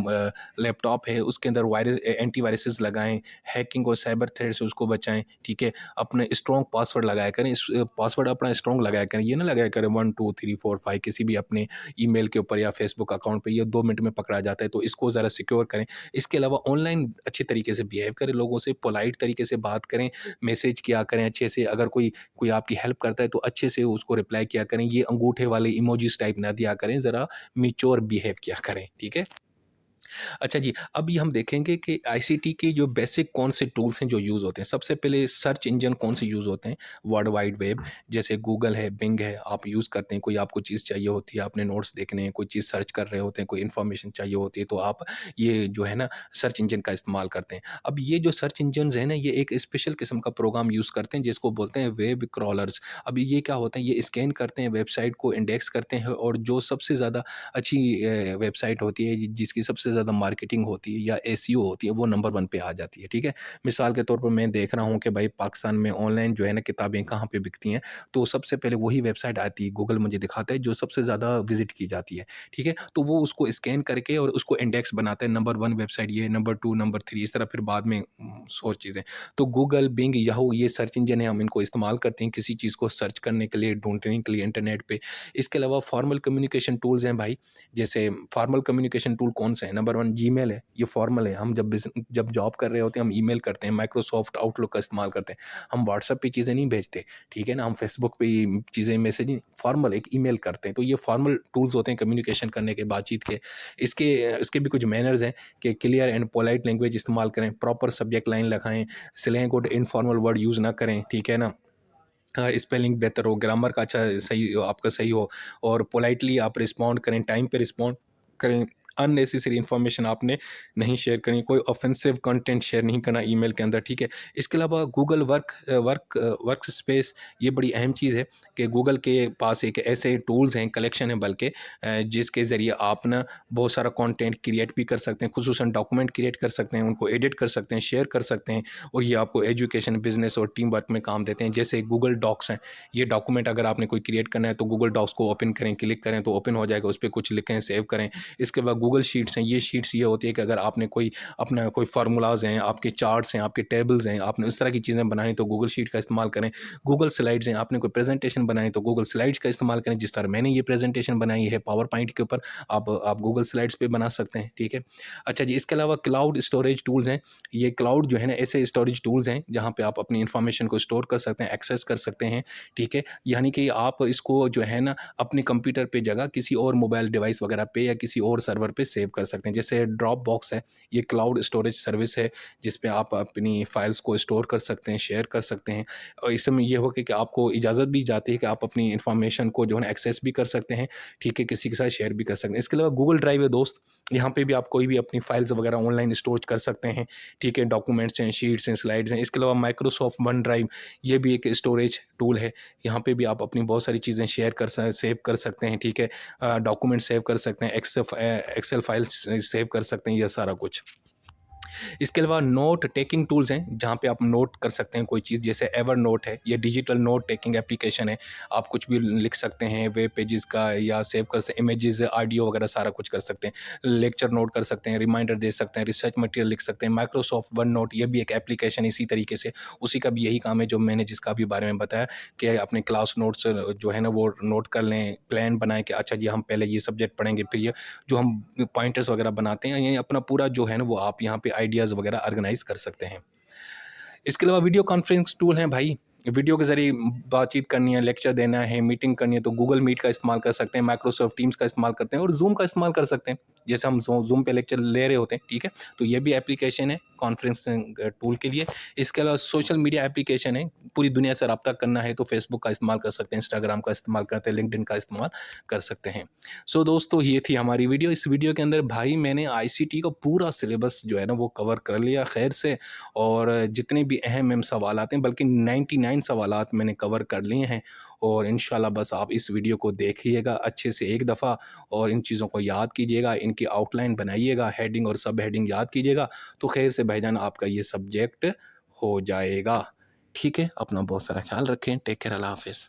लैपटॉप है, उसके अंदर वायरस एंटीवायरसेस लगाएँ, हैकिंग और साइबर थ्रेट से उसको बचाएँ, ठीक है? अपने स्ट्रॉन्ग पासवर्ड लगाया करें, इस पासवर्ड अपना स्ट्रॉन्ग लगाया करें, ये ना लगाया करें 1 2 3 4 5 किसी भी अपने ईमेल के ऊपर या फेसबुक अकाउंट पे, ये 2 मिनट में पकड़ा जाता है, तो इसको ज़रा सिक्योर करें। इसके अलावा ऑनलाइन अच्छे तरीके से बिहेव करें, लोगों से पोलाइट तरीके से बात करें, मैसेज किया करें अच्छे से। अगर कोई कोई आपकी हेल्प करता है तो अच्छे से उसको रिप्लाई किया करें। ये अंगूठे वाले इमोजीज टाइप ना दिया करें, ज़रा मैच्योर बिहेव किया करें, ठीक है? अच्छा जी, अब ये हम देखेंगे कि आईसीटी के जो बेसिक कौन से टूल्स हैं जो यूज़ होते हैं। सबसे पहले सर्च इंजन कौन से यूज़ होते हैं, वर्ल्ड वाइड वेब, जैसे गूगल है, बिंग है, आप यूज़ करते हैं। कोई आपको चीज़ चाहिए होती है, आपने नोट्स देखने हैं, कोई चीज़ सर्च कर रहे होते हैं, कोई इन्फॉर्मेशन चाहिए होती है, तो आप ये जो है ना सर्च इंजन का इस्तेमाल करते हैं। अब ये जो सर्च इंजन्स हैं ना, ये एक स्पेशल किस्म का प्रोग्राम यूज़ करते हैं जिसको बोलते हैं वेब क्रॉलर्स। अब ये क्या होता है, ये स्कैन करते हैं, वेबसाइट को इंडेक्स करते हैं और जो सबसे ज़्यादा अच्छी वेबसाइट होती है जिसकी सबसे ज़्यादा मार्केटिंग होती है या एसईओ होती है, वो नंबर 1 पे आ जाती है, ठीक है? मिसाल के तौर पर मैं देख रहा हूँ कि भाई पाकिस्तान में ऑनलाइन जो है ना किताबें कहाँ पे बिकती हैं, तो सबसे पहले वही वेबसाइट आती है, गूगल मुझे दिखाता है जो सबसे ज़्यादा विज़िट की जाती है, ठीक है? तो वो उसको स्कैन करके और उसको इंडेक्स बनाता है, नंबर 1 वेबसाइट ये, नंबर 2, नंबर 3, इस तरह फिर बाद में 100 चीज़ें। तो गूगल, बिंग, याहू ये सर्च इंजन है, हम इनको इस्तेमाल करते हैं किसी चीज़ को सर्च करने के लिए, ढूँढने के लिए इंटरनेट पे। इसके अलावा फॉर्मल कम्युनिकेशन टूल्स हैं भाई, जैसे फॉर्मल कम्युनिकेशन टूल कौन से हैं? नंबर 1 जीमेल है, ये फॉर्मल है। हम जब जॉब कर रहे होते हैं, हम ईमेल करते हैं, माइक्रोसॉफ्ट आउटलुक का इस्तेमाल करते हैं। हम व्हाट्सएप पे चीज़ें नहीं भेजते, ठीक है ना? हम फेसबुक पे चीज़ें मैसेज नहीं, फॉर्मल एक ईमेल करते हैं। तो ये फॉर्मल टूल्स होते हैं कम्युनिकेशन करने के, बातचीत के। इसके इसके भी कुछ मैनर्स हैं कि क्लियर एंड पोलाइट लैंग्वेज इस्तेमाल करें, प्रॉपर सब्जेक्ट लाइन लगाएँ, स्लैंग और इनफॉर्मल वर्ड यूज़ ना करें, ठीक है ना? स्पेलिंग बेहतर हो, ग्रामर का अच्छा सही आपका सही हो और पोलाइटली आप रिस्पॉन्ड करें, टाइम पे रिस्पॉन्ड करें। अननेसेसरी इन्फॉर्मेशन आपने नहीं शेयर करनी, कोई ऑफेंसिव कंटेंट शेयर नहीं करना ईमेल के अंदर, ठीक है? इसके अलावा गूगल वर्क स्पेस, ये बड़ी अहम चीज़ है कि गूगल के पास एक ऐसे टूल्स हैं, कलेक्शन है बल्कि जिसके ज़रिए आप ना बहुत सारा कंटेंट क्रिएट भी कर सकते हैं, खुसूसन डॉक्यूमेंट क्रिएट कर सकते हैं, उनको एडिट कर सकते हैं, शेयर कर सकते हैं और ये आपको एजुकेशन, बिज़नेस और टीम वर्क में काम देते हैं। जैसे गूगल डॉक्स हैं, ये डॉक्यूमेंट अगर आपने कोई क्रिएट करना है तो गूगल डॉक्स को ओपन करें, क्लिक करें तो ओपन हो जाएगा, उस पे कुछ लिखें, सेव करें। इसके बाद गूगल शीट्स हैं, ये शीट्स ये होती है कि अगर आपने कोई अपना कोई फार्मूलाज़ हैं, आपके चार्ट्स हैं, आपके टेबल्स हैं, आपने इस तरह की चीज़ें बनानी तो गूगल शीट का इस्तेमाल करें। गूगल स्लाइड्स हैं, आपने कोई प्रेजेंटेशन बनानी तो गूगल स्लाइड्स का इस्तेमाल करें, जिस तरह मैंने ये प्रेजेंटेशन बनाई है पावर पॉइंट के ऊपर, आप गूगल स्लाइड्स पे बना सकते हैं, ठीक है? अच्छा जी, इसके अलावा क्लाउड स्टोरेज टूल्स हैं। ये क्लाउड जो है ना ऐसे स्टोरेज टूल्स हैं जहाँ पे आप अपनी इन्फॉर्मेशन को स्टोर कर सकते हैं, एक्सेस कर सकते हैं, ठीक है? यानी कि आप इसको जो है ना अपने कंप्यूटर पे जगह किसी और मोबाइल डिवाइस वगैरह पे या किसी और सर्वर पे सेव कर सकते हैं। जैसे ड्रॉप बॉक्स है, ये क्लाउड स्टोरेज सर्विस है जिस पे आप अपनी फाइल्स को स्टोर कर सकते हैं, शेयर कर सकते हैं और इसमें ये हो कि आपको इजाज़त भी जाती है कि आप अपनी इन्फॉर्मेशन को जो है ना एक्सेस भी कर सकते हैं, ठीक है? किसी के साथ शेयर भी कर सकते हैं। इसके अलावा गूगल ड्राइव है दोस्त, यहाँ पे भी आप कोई भी अपनी फाइल्स वगैरह ऑनलाइन स्टोर कर सकते हैं, ठीक है? डॉक्यूमेंट्स हैं, शीट्स हैं, स्लाइड्स हैं। इसके अलावा माइक्रोसॉफ्ट वन ड्राइव, ये भी एक स्टोरेज टूल है, यहाँ पे भी आप अपनी बहुत सारी चीज़ें शेयर कर सेव कर सकते हैं, ठीक है? डॉक्यूमेंट सेव कर सकते हैं, एक्सेल फाइल सेव कर सकते हैं, यह सारा कुछ। इसके अलावा नोट टेकिंग टूल्स हैं जहाँ पे आप नोट कर सकते हैं कोई चीज़, जैसे एवर नोट है, ये डिजिटल नोट टेकिंग एप्लीकेशन है। आप कुछ भी लिख सकते हैं वेब पेजेस का, या सेव कर सकते इमेजेस, ऑडियो वगैरह सारा कुछ कर सकते हैं। लेक्चर नोट कर सकते हैं, रिमाइंडर दे सकते हैं, रिसर्च मटेरियल लिख सकते हैं। माइक्रोसॉफ्ट वन नोट ये भी एक एप्लीकेशन इसी तरीके से, उसी का भी यही काम है जो मैंने जिसका भी बारे में बताया, कि अपने क्लास नोट्स जो है ना वो नोट कर लें, प्लान बनाएं कि अच्छा जी हम पहले ये सब्जेक्ट पढ़ेंगे, फिर ये जो हम पॉइंटर्स वगैरह बनाते हैं, ये अपना पूरा जो है ना वो आप यहाँ पे आइडियाज़ वगैरह ऑर्गेनाइज कर सकते हैं। इसके अलावा वीडियो कॉन्फ्रेंस टूल हैं भाई, वीडियो के ज़रिए बातचीत करनी है, लेक्चर देना है, मीटिंग करनी है, तो गूगल मीट का इस्तेमाल कर सकते हैं, माइक्रोसॉफ्ट टीम्स का इस्तेमाल करते हैं, और जूम का इस्तेमाल कर सकते हैं। जैसे हम जूम पे लेक्चर ले रहे होते हैं, ठीक है, तो ये भी एप्लीकेशन है कॉन्फ्रेंसिंग टूल के लिए। इसके अलावा सोशल मीडिया एप्लीकेशन है, पूरी दुनिया से रब्ता करना है तो फेसबुक का इस्तेमाल कर सकते हैं, इंस्टाग्राम का इस्तेमाल करते हैं, लिंक्डइन का इस्तेमाल कर सकते हैं। सो दोस्तों ये थी हमारी वीडियो। इस वीडियो के अंदर भाई मैंने आईसीटी का पूरा सिलेबस जो है ना वो कवर कर लिया खैर से, और जितने भी अहम सवालात हैं, बल्कि 99 सवालात मैंने कवर कर लिए हैं। और इंशाल्लाह बस आप इस वीडियो को देखिएगा अच्छे से एक दफ़ा, और इन चीज़ों को याद कीजिएगा, इनकी आउटलाइन बनाइएगा, हेडिंग और सब हेडिंग याद कीजिएगा, तो खैर से भाईजान आपका ये सब्जेक्ट हो जाएगा। ठीक है, अपना बहुत सारा ख्याल रखें। टेक केयर, अल्लाह हाफिज़।